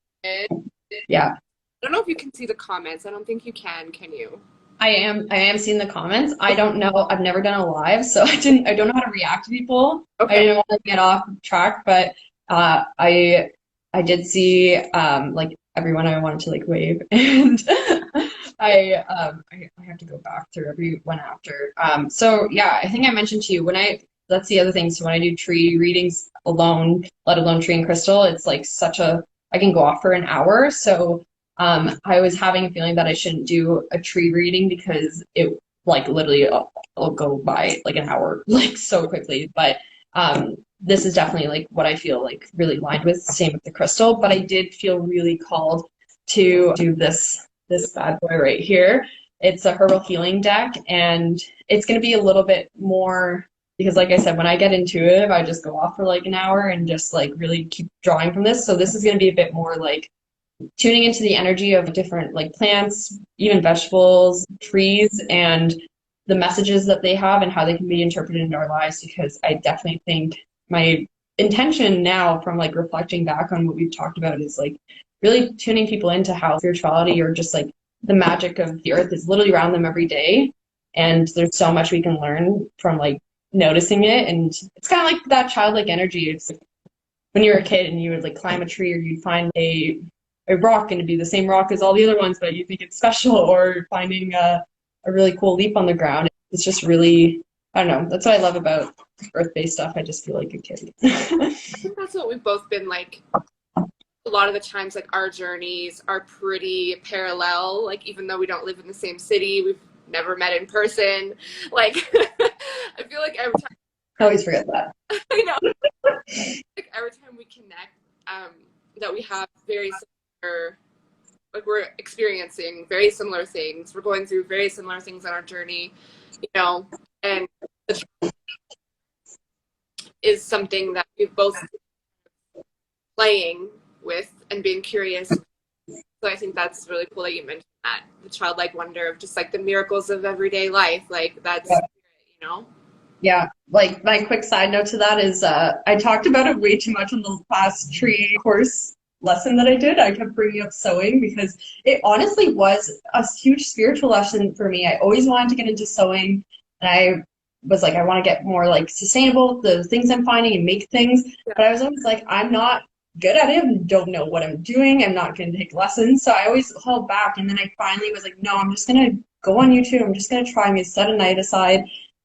Yeah. I don't know if you can see the comments. I don't think you can you? I am seeing the comments. I don't know. I've never done a live, so I don't know how to react to people. I Okay. didn't want to get off track, but I did see like everyone I wanted to like wave, and I have to go back through everyone after. So yeah, I think I mentioned to you that's the other thing. So when I do tree readings alone, let alone tree and crystal, it's like I can go off for an hour. So I was having a feeling that I shouldn't do a tree reading, because it like literally it'll go by like an hour like so quickly. But this is definitely like what I feel like really aligned with. Same with the crystal, but I did feel really called to do this bad boy right here. It's a herbal healing deck, and it's going to be a little bit more, because like I said, when I get intuitive, I just go off for like an hour and just like really keep drawing from this. So this is going to be a bit more like tuning into the energy of different like plants, even vegetables, trees, and the messages that they have and how they can be interpreted into our lives. Because I definitely think my intention now, from like reflecting back on what we've talked about, is like really tuning people into how spirituality, or just like the magic of the earth, is literally around them every day. And there's so much we can learn from like noticing it. And it's kind of like that childlike energy. It's like when you were a kid and you would like climb a tree, or you'd find a rock and it'd be the same rock as all the other ones, but you think it's special, or finding a really cool leaf on the ground. It's just really, I don't know. That's what I love about earth-based stuff. I just feel like a kid. I think that's what we've both been like. A lot of the times, like our journeys are pretty parallel. Like even though we don't live in the same city, we've never met in person. Like I feel like every time I always forget that. I know connect, that we have very similar, like we're experiencing very similar things. We're going through very similar things on our journey, you know, and the is something that we've both playing with and being curious. So I think that's really cool that you mentioned that, the childlike wonder of just like the miracles of everyday life. Like that's, you know? Yeah, like my quick side note to that is I talked about it way too much on the last tree course lesson that I did. I kept bringing up sewing because it honestly was a huge spiritual lesson for me. I always wanted to get into sewing, and I was like, I want to get more like sustainable, the things I'm finding and make things. But I was always like, I'm not good at it and don't know what I'm doing. I'm not going to take lessons. So I always held back. And then I finally was like, no, I'm just going to go on YouTube. I'm just going to try. I'm going to set a night aside.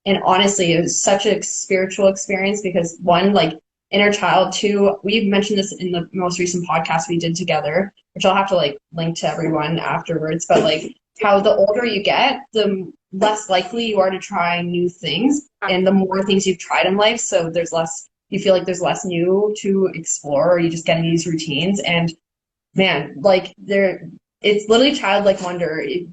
And honestly, it was such a spiritual experience because one, like inner child, two, we mentioned this in the most recent podcast we did together, which I'll have to like link to everyone afterwards, but like how the older you get, the less likely you are to try new things and the more things you've tried in life. So there's less, you feel like there's less new to explore, or you just get in these routines. And man, like it's literally childlike wonder. It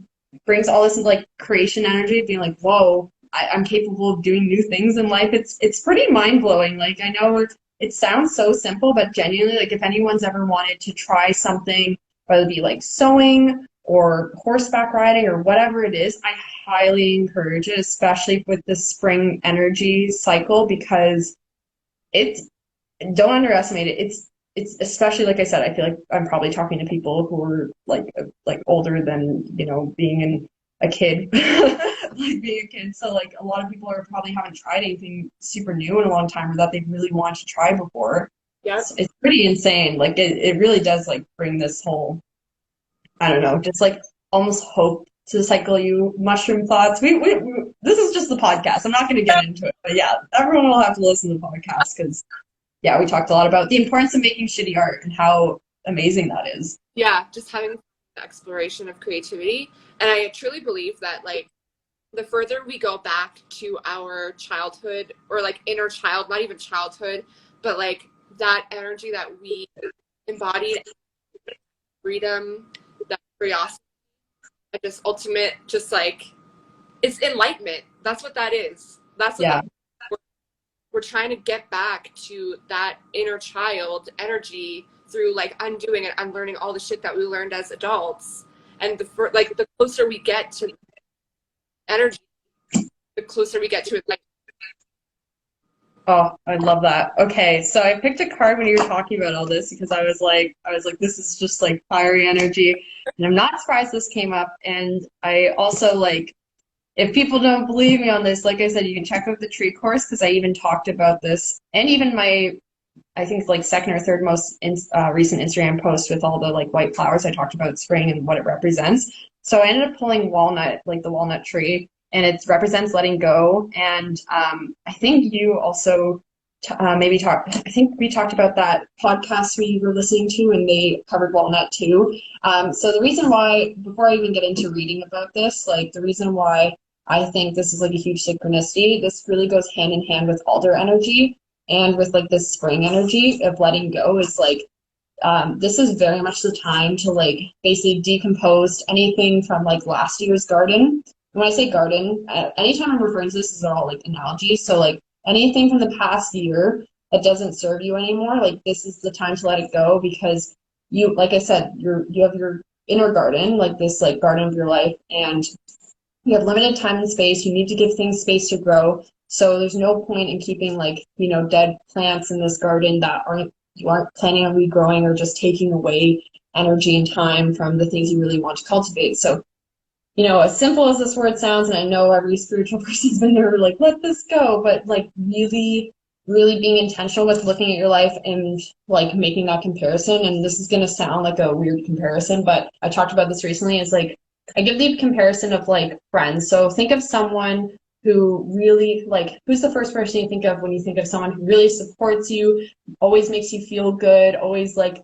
brings all this like creation energy, being like, whoa, I'm capable of doing new things in life. It's pretty mind blowing. Like I know it sounds so simple, but genuinely, like if anyone's ever wanted to try something, whether it be like sewing or horseback riding or whatever it is, I highly encourage it, especially with the spring energy cycle, because it's, don't underestimate it. It's especially, like I said, I feel like I'm probably talking to people who are like older than, you know, being a kid, like being a kid. So like a lot of people are probably haven't tried anything super new in a long time or that they really want to try before. Yeah. It's pretty insane. Like it really does like bring this whole, I don't know, just like almost hope to cycle you mushroom thoughts. We this is just the podcast. I'm not going to get into it, but yeah, everyone will have to listen to the podcast because yeah, we talked a lot about the importance of making shitty art and how amazing that is. Yeah, just having the exploration of creativity. And I truly believe that like the further we go back to our childhood or like inner child, not even childhood, but like that energy that we embodied, freedom, that curiosity, and just ultimate, just like it's enlightenment. That's what that is. That's what Yeah. we're trying to get back to that inner child energy through like undoing and unlearning all the shit that we learned as adults. And the closer we get to energy, the closer we get to it. Like, Oh, I love that. Okay, so I picked a card when you were talking about all this because I was like, this is just like fiery energy, and I'm not surprised this came up. And I also like, if people don't believe me on this, like I said, you can check out the tree course because I even talked about this, and even my, I think like second or third most recent Instagram post with all the like white flowers. I talked about spring and what it represents. So I ended up pulling walnut, like the walnut tree, and it represents letting go. And I think you also maybe talked, I think we talked about that podcast we were listening to, and they covered walnut too. So the reason why, before I even get into reading about this, like the reason why I think this is like a huge synchronicity, this really goes hand in hand with alder energy and with like this spring energy of letting go, is like this is very much the time to like basically decompose anything from like last year's garden. When I say garden, anytime I'm referring to this is all like analogies. So like anything from the past year that doesn't serve you anymore, like this is the time to let it go, because you, like I said, you have your inner garden, like this like garden of your life, and you have limited time and space. You need to give things space to grow. So there's no point in keeping like, you know, dead plants in this garden that you aren't planning on regrowing, or just taking away energy and time from the things you really want to cultivate. So, you know, as simple as this word sounds, and I know every spiritual person's been there like, let this go, but like really, really being intentional with looking at your life and like making that comparison. And this is going to sound like a weird comparison, but I talked about this recently, is like, I give the comparison of like friends. So think of someone who really, like, who's the first person you think of when you think of someone who really supports you, always makes you feel good, always like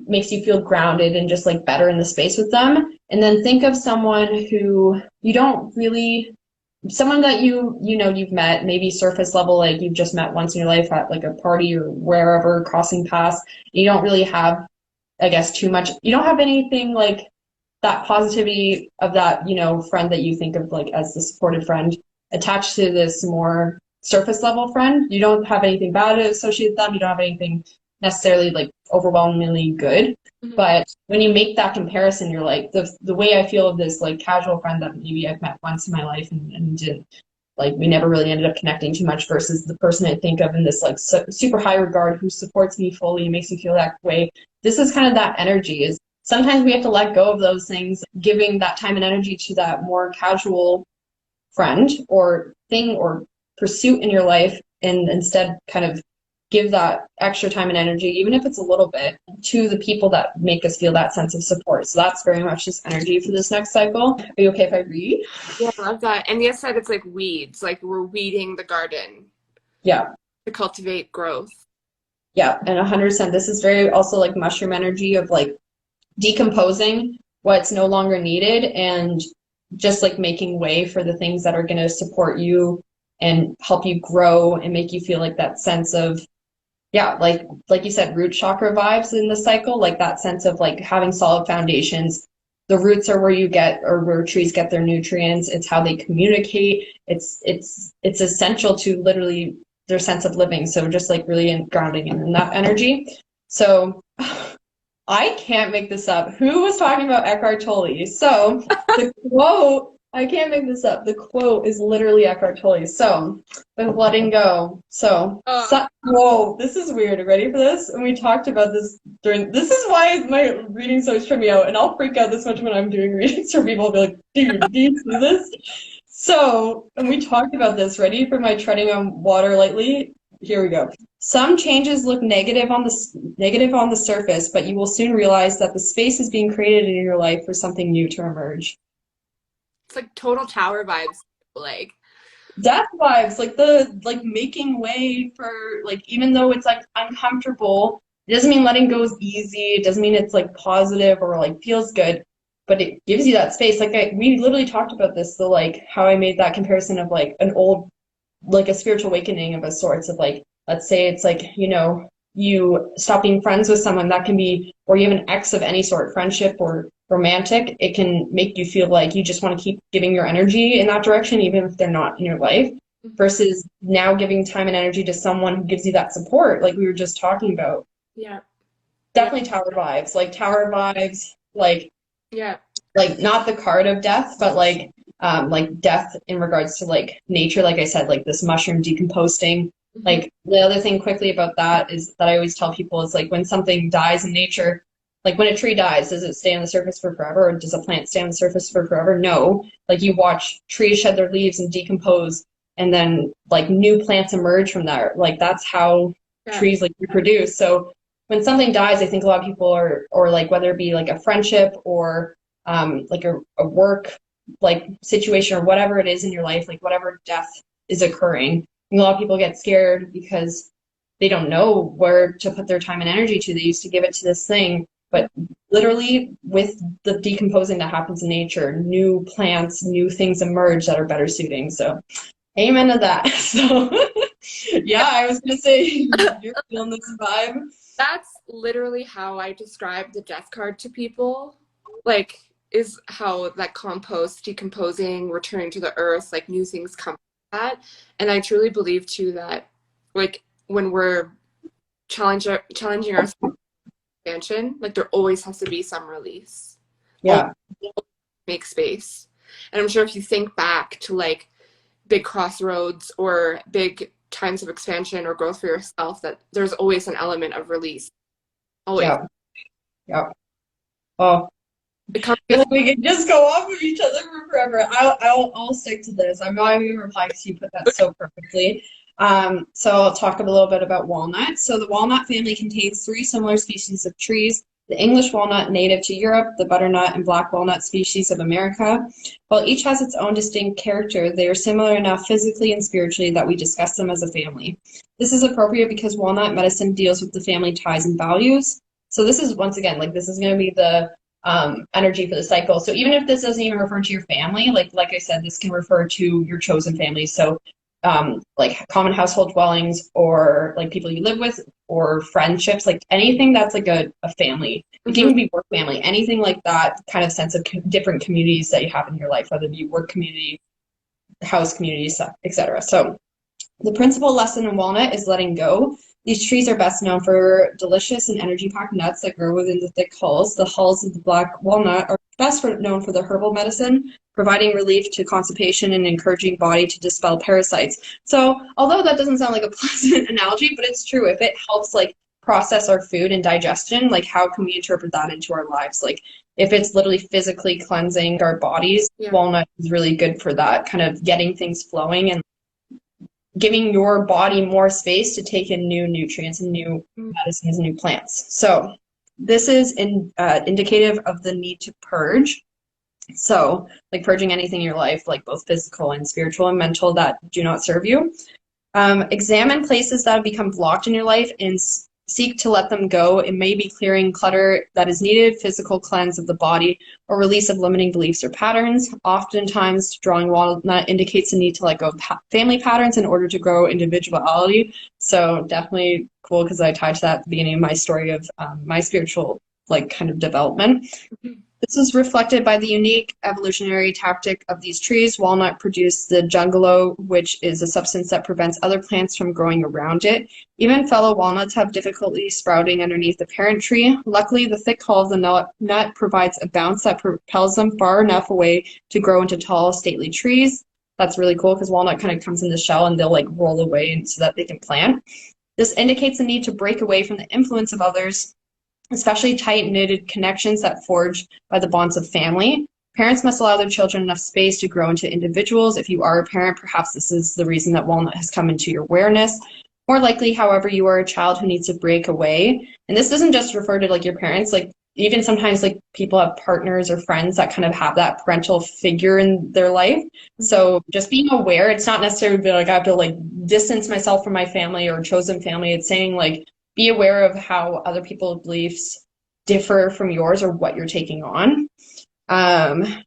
makes you feel grounded and just like better in the space with them. And then think of someone who you don't really someone that you've met, maybe surface level, like you've just met once in your life at like a party or wherever, crossing paths. You don't really have, I guess, too much. You don't have anything like that positivity of that, friend that you think of like as the supportive friend attached to this more surface level friend. You don't have anything bad to associate with them. You don't have anything necessarily like overwhelmingly good. Mhm. But when you make that comparison, you're like the way I feel of this like casual friend that maybe I've met once in my life and didn't like we never really ended up connecting too much versus the person I think of in this like super high regard who supports me fully, makes me feel that way. This is kind of that energy is sometimes we have to let go of those things, giving that time and energy to that more casual friend or thing or pursuit in your life, and instead kind of give that extra time and energy, even if it's a little bit, to the people that make us feel that sense of support. So that's very much this energy for this next cycle. Are you okay if I read? Yeah, I love that. And you said it's like weeds, like we're weeding the garden Yeah. to cultivate growth. Yeah. And 100%. This is very also like mushroom energy of like decomposing what's no longer needed and just like making way for the things that are going to support you and help you grow and make you feel like that sense of yeah, like you said, root chakra vibes in the cycle, like that sense of like having solid foundations. The roots are where you get or where trees get their nutrients. It's how they communicate. It's essential to literally their sense of living. So just like really grounding in that energy. So I can't make this up. Who was talking about Eckhart Tolle? So the quote, I can't make this up. The quote is literally Eckhart Tolle. So, with letting go. Oh, Whoa, this is weird. Ready for this? And we talked about this this is why my readings always trip me out. And I'll freak out this much when I'm doing readings for people. I'll be like, dude, do you see this? So, and we talked about this. Ready for my treading on water lightly? Here we go. Some changes look negative on the surface, but you will soon realize that the space is being created in your life for something new to emerge. it's like total tower vibes. Like, Death vibes, like the like making way for like even though it's like uncomfortable, it doesn't mean letting go is easy. It doesn't mean it's like positive or like feels good, but it gives you that space. Like we literally talked about this, the like how I made that comparison of like an old like a spiritual awakening of a sorts of like let's say it's like you stop being friends with someone that can be or you have an ex of any sort friendship or romantic, it can make you feel like you just want to keep giving your energy in that direction even if they're not in your life versus now giving time and energy to someone who gives you that support like we were just talking about. yeah, yeah, Definitely tower vibes yeah. like not the card of death, but like death in regards to like nature, like I said, like this mushroom decomposing. Hmm. Like the other thing quickly about that is that I always tell people is like when something dies in nature, like when a tree dies, does it stay on the surface for forever or does a plant stay on the surface for forever? No. Like you watch trees shed their leaves and decompose and then like new plants emerge from there. Like that's how Yeah. trees like reproduce. So when something dies, I think a lot of people are or like whether it be like a friendship or like a work like situation or whatever it is in your life, like whatever death is occurring. And a lot of people get scared because they don't know where to put their time and energy to. They used to give it to this thing, but literally with the decomposing that happens in nature, new plants, new things emerge that are better suiting. So amen to that. So Yeah, yeah, I was gonna say you're feeling this vibe. that's literally how I describe the death card to people. Like, is how that compost, decomposing, returning to the earth, like new things come from that. And I truly believe too that, like, when we're challenging our expansion, like there always has to be some release. Always Yeah, make space. And I'm sure if you think back to like big crossroads or big times of expansion or growth for yourself, that there's always an element of release. Always. yeah, yeah. Oh, It comes feel with like we could just go off of each other for forever. I'll stick to this. I'm not even replying because you put that so perfectly. So I'll talk a little bit about walnut. So the walnut family contains three similar species of trees. The English walnut native to Europe, the butternut and black walnut species of America. While each has its own distinct character, they are similar enough physically and spiritually that we discuss them as a family. This is appropriate because walnut medicine deals with the family ties and values. So this is once again, like this is going to be energy for the cycle. So even if this doesn't even refer to your family, like I said, this can refer to your chosen family. So like common household dwellings, or like people you live with, or friendships, like anything that's like a family. It can Mm-hmm. even be work family, anything like that kind of sense of different communities that you have in your life, whether it be work community, house communities, etc. So the principal lesson in walnut is letting go. These trees are best known for delicious and energy-packed nuts that grow within the thick hulls. The hulls of the black walnut are known for their herbal medicine, providing relief to constipation and encouraging body to dispel parasites. So, although that doesn't sound like a pleasant analogy, but it's true. If it helps like process our food and digestion, like how can we interpret that into our lives? Like if it's literally physically cleansing our bodies, Yeah. walnut is really good for that, kind of getting things flowing and giving your body more space to take in new nutrients and new medicines and new plants. So this is indicative of the need to purge. So like purging anything in your life, like both physical and spiritual and mental, that do not serve you. Examine places that have become blocked in your life and seek to let them go. It may be clearing clutter that is needed, physical cleanse of the body, or release of limiting beliefs or patterns. Oftentimes, drawing walnut indicates the need to let go of family patterns in order to grow individuality. So definitely cool, because I tied to that at the beginning of my story of my spiritual like kind of development. Mm-hmm. This is reflected by the unique evolutionary tactic of these trees. Walnut produce the jungalo, which is a substance that prevents other plants from growing around it. Even fellow walnuts have difficulty sprouting underneath the parent tree. Luckily, the thick hull of the nut provides a bounce that propels them far enough away to grow into tall, stately trees. That's really cool, because walnut kind of comes in the shell and they'll like roll away so that they can plant. This indicates the need to break away from the influence of others, especially tight-knitted connections that forge by the bonds of family. Parents must allow their children enough space to grow into individuals. If you are a parent, perhaps this is the reason that walnut has come into your awareness. More likely, however, you are a child who needs to break away. And this doesn't just refer to like your parents, like even sometimes like people have partners or friends that kind of have that parental figure in their life. So just being aware, it's not necessarily like I have to like distance myself from my family or chosen family. It's saying like, be aware of how other people's beliefs differ from yours or what you're taking on. Perhaps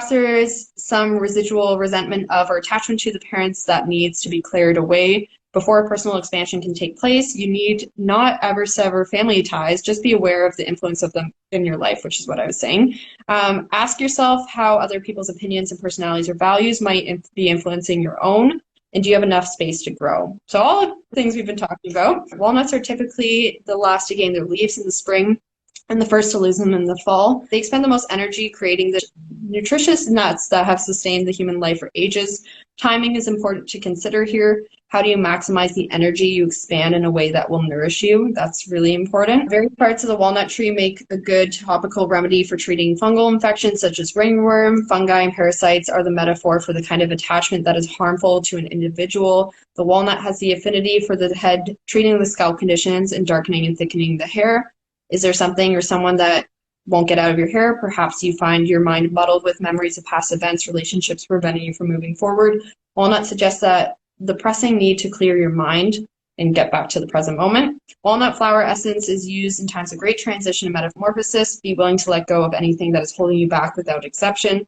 there is some residual resentment of or attachment to the parents that needs to be cleared away before a personal expansion can take place. You need not ever sever family ties. Just be aware of the influence of them in your life, which is what I was saying. Ask yourself how other people's opinions and personalities or values might be influencing your own. And do you have enough space to grow? So all of the things we've been talking about. Walnuts are typically the last to gain their leaves in the spring and the first to lose them in the fall. They expend the most energy creating the nutritious nuts that have sustained the human life for ages. Timing is important to consider here. How do you maximize the energy you expand in a way that will nourish you? That's really important. Various parts of the walnut tree make a good topical remedy for treating fungal infections such as ringworm. Fungi and parasites are the metaphor for the kind of attachment that is harmful to an individual. The walnut has the affinity for the head, treating the scalp conditions and darkening and thickening the hair. Is there something or someone that won't get out of your hair? Perhaps you find your mind muddled with memories of past events, relationships preventing you from moving forward. Walnut suggests that the pressing need to clear your mind and get back to the present moment. Walnut flower essence is used in times of great transition and metamorphosis. Be willing to let go of anything that is holding you back without exception.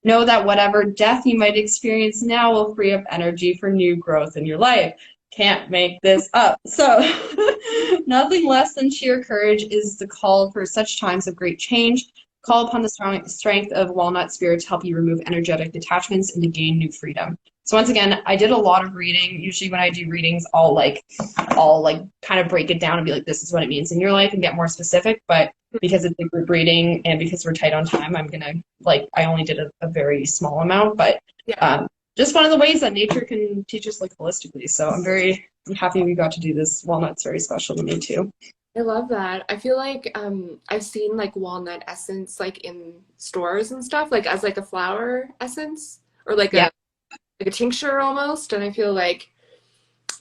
Know that whatever death you might experience now will free up energy for new growth in your life. Can't make this up. So nothing less than sheer courage is the call for such times of great change. Call upon the strength of walnut spirit to help you remove energetic detachments and to gain new freedom. So once again, I did a lot of reading. Usually when I do readings, I'll kind of break it down and be like, this is what it means in your life and get more specific. But because it's a group reading and because we're tight on time, I only did a very small amount, but Yeah. just one of the ways that nature can teach us like holistically. So I'm happy we got to do this. Walnut's very special to me too. I love that. I feel like I've seen like walnut essence like in stores and stuff, like as like a flower essence or Yeah. like a tincture almost. And I feel like,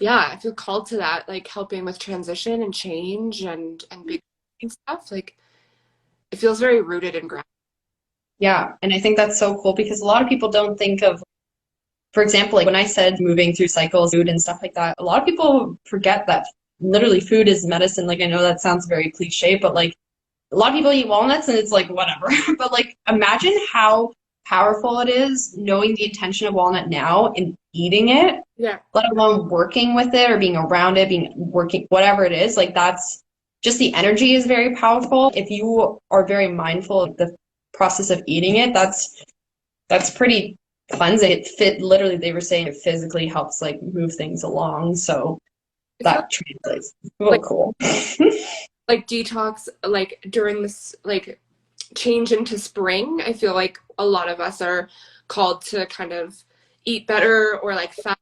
yeah, I feel called to that, like helping with transition and change and big and stuff. Like it feels very rooted and grounded. Yeah. And I think that's so cool because a lot of people don't think of, for example, like when I said moving through cycles, food and stuff like that, a lot of people forget that literally food is medicine. Like I know that sounds very cliche, but like a lot of people eat walnuts and it's like whatever. But like imagine how powerful it is knowing the intention of walnut now and eating it, Yeah. let alone working with it or being around it, being working, whatever it is. Like that's just the energy is very powerful. If you are very mindful of the process of eating it, that's pretty cleansing. It fit literally they were saying it physically helps like move things along. So I feel that translates. Oh, like cool. like detox like during this like change into spring. I feel like a lot of us are called to kind of eat better or like fast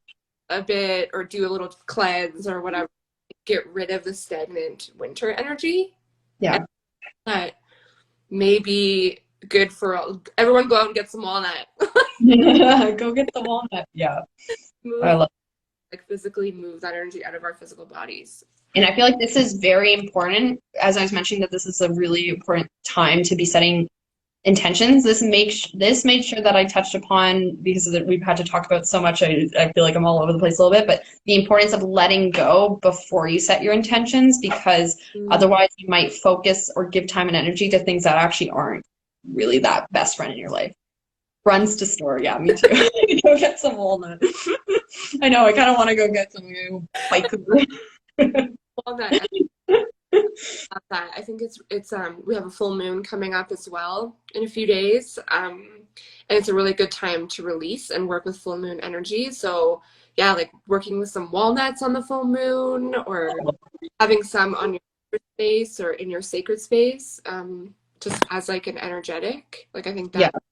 a bit or do a little cleanse or whatever, get rid of the stagnant winter energy. And Yeah. that may be good for everyone. Go out and get some walnut. Go get the walnut. Yeah. I Move, love like physically move that energy out of our physical bodies. And I feel like this is very important. As I was mentioning, that this is a really important time to be setting intentions. This made sure that I touched upon because we've had to talk about so much. I feel like I'm all over the place a little bit, but the importance of letting go before you set your intentions, because Mm. otherwise you might focus or give time and energy to things that actually aren't really that best friend in your life. Runs to store, yeah, me too. Go get some walnut. I know. I kind of want to go get some bike. Walnut. That. I think it's we have a full moon coming up as well in a few days. And it's a really good time to release and work with full moon energy. So yeah, like working with some walnuts on the full moon or having some on your space or in your sacred space, just as like an energetic. Like I think Yeah. that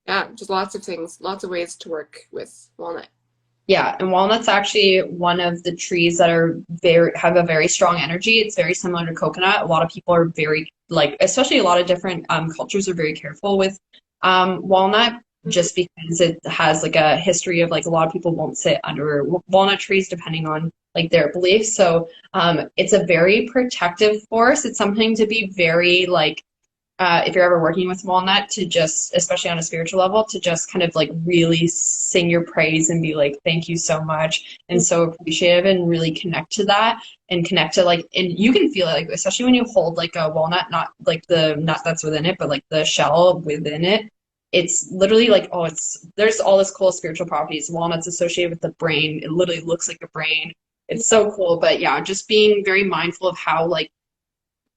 yeah, just lots of things, lots of ways to work with walnut. Yeah, and walnut's actually one of the trees that are very have a very strong energy. It's very similar to coconut. A lot of people are very like, especially a lot of different cultures are very careful with walnut just because it has like a history of like a lot of people won't sit under walnut trees depending on like their beliefs. So it's a very protective force. It's something to be very like if you're ever working with walnut to just, especially on a spiritual level, to just kind of like really sing your praise and be like, thank you so much and so appreciative and really connect to that and connect to like, and you can feel it like, especially when you hold like a walnut, not like the nut that's within it, but like the shell within it. It's literally like, oh, there's all this cool spiritual properties. Walnut's associated with the brain. It literally looks like a brain. It's so cool. But yeah, just being very mindful of how like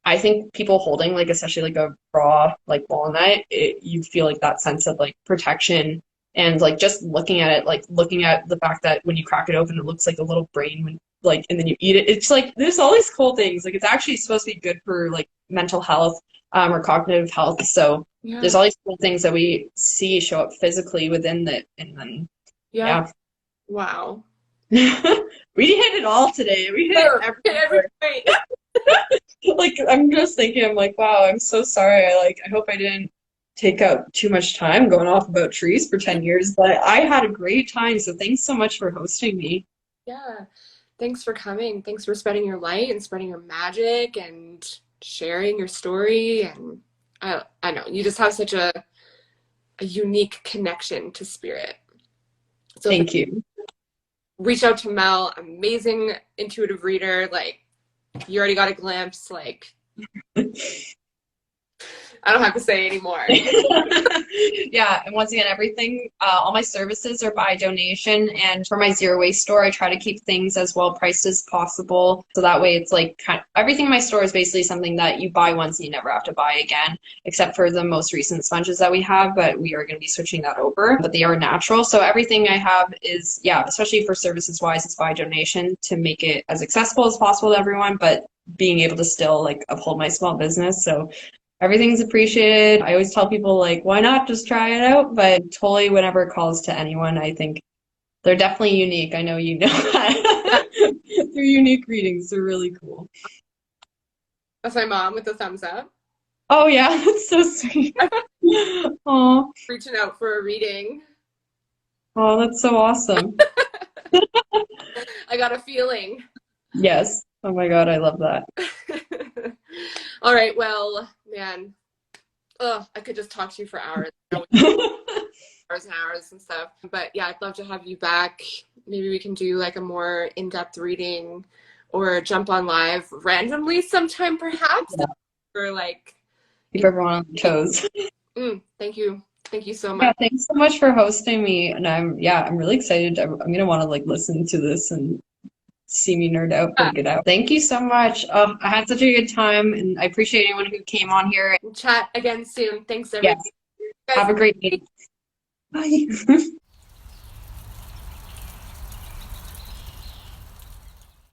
I think people holding like especially like a raw like walnut, you feel like that sense of like protection and like just looking at it, like looking at the fact that when you crack it open, it looks like a little brain when like and then you eat it. It's like there's all these cool things. Like it's actually supposed to be good for like mental health or cognitive health. So there's Yeah. all these cool things that we see show up physically within it, and then Yeah. yeah. Wow. We hit it all today. We hit Hit every every point. like I'm just thinking, I'm like, wow, I'm so sorry. I hope I didn't take up too much time going off about trees for 10 years, but I had a great time. So thanks so much for hosting me. Yeah. Thanks for coming. Thanks for spreading your light and spreading your magic and sharing your story. And I know you just have such a unique connection to spirit. So if Thank you. reach out to Mel, amazing intuitive reader. Like you already got a glimpse. Like I don't have to say anymore. Yeah, and once again, everything, all my services are by donation. And for my zero waste store, I try to keep things as well priced as possible. So that way, it's like everything in my store is basically something that you buy once and you never have to buy again, except for the most recent sponges that we have. But we are going to be switching that over. But they are natural. So everything I have is, yeah, especially for services wise, it's by donation to make it as accessible as possible to everyone, but being able to still like uphold my small business. So everything's appreciated. I always tell people like, why not just try it out? But totally whenever it calls to anyone, I think they're definitely unique. I know you know that. They're unique readings. They're really cool. That's my mom with the thumbs up. Oh yeah, that's so sweet. Oh, Reaching out for a reading. oh, that's so awesome. I got a feeling. Yes. Oh my God, I love that. All right, well, man, I could just talk to you for hours, hours and hours and stuff. But yeah, I'd love to have you back. Maybe we can do like a more in-depth reading or jump on live randomly sometime, perhaps, Yeah. or like, Keep everyone on their toes. thank you. Thank you so Yeah, much. thanks so much for hosting me. And I'm really excited. I'm gonna want to like listen to this and see me nerd out for a good hour. Thank you so much. I had such a good time, and I appreciate anyone who came on here. Chat again soon. Thanks, everybody. Yes, You guys have a great day. Bye.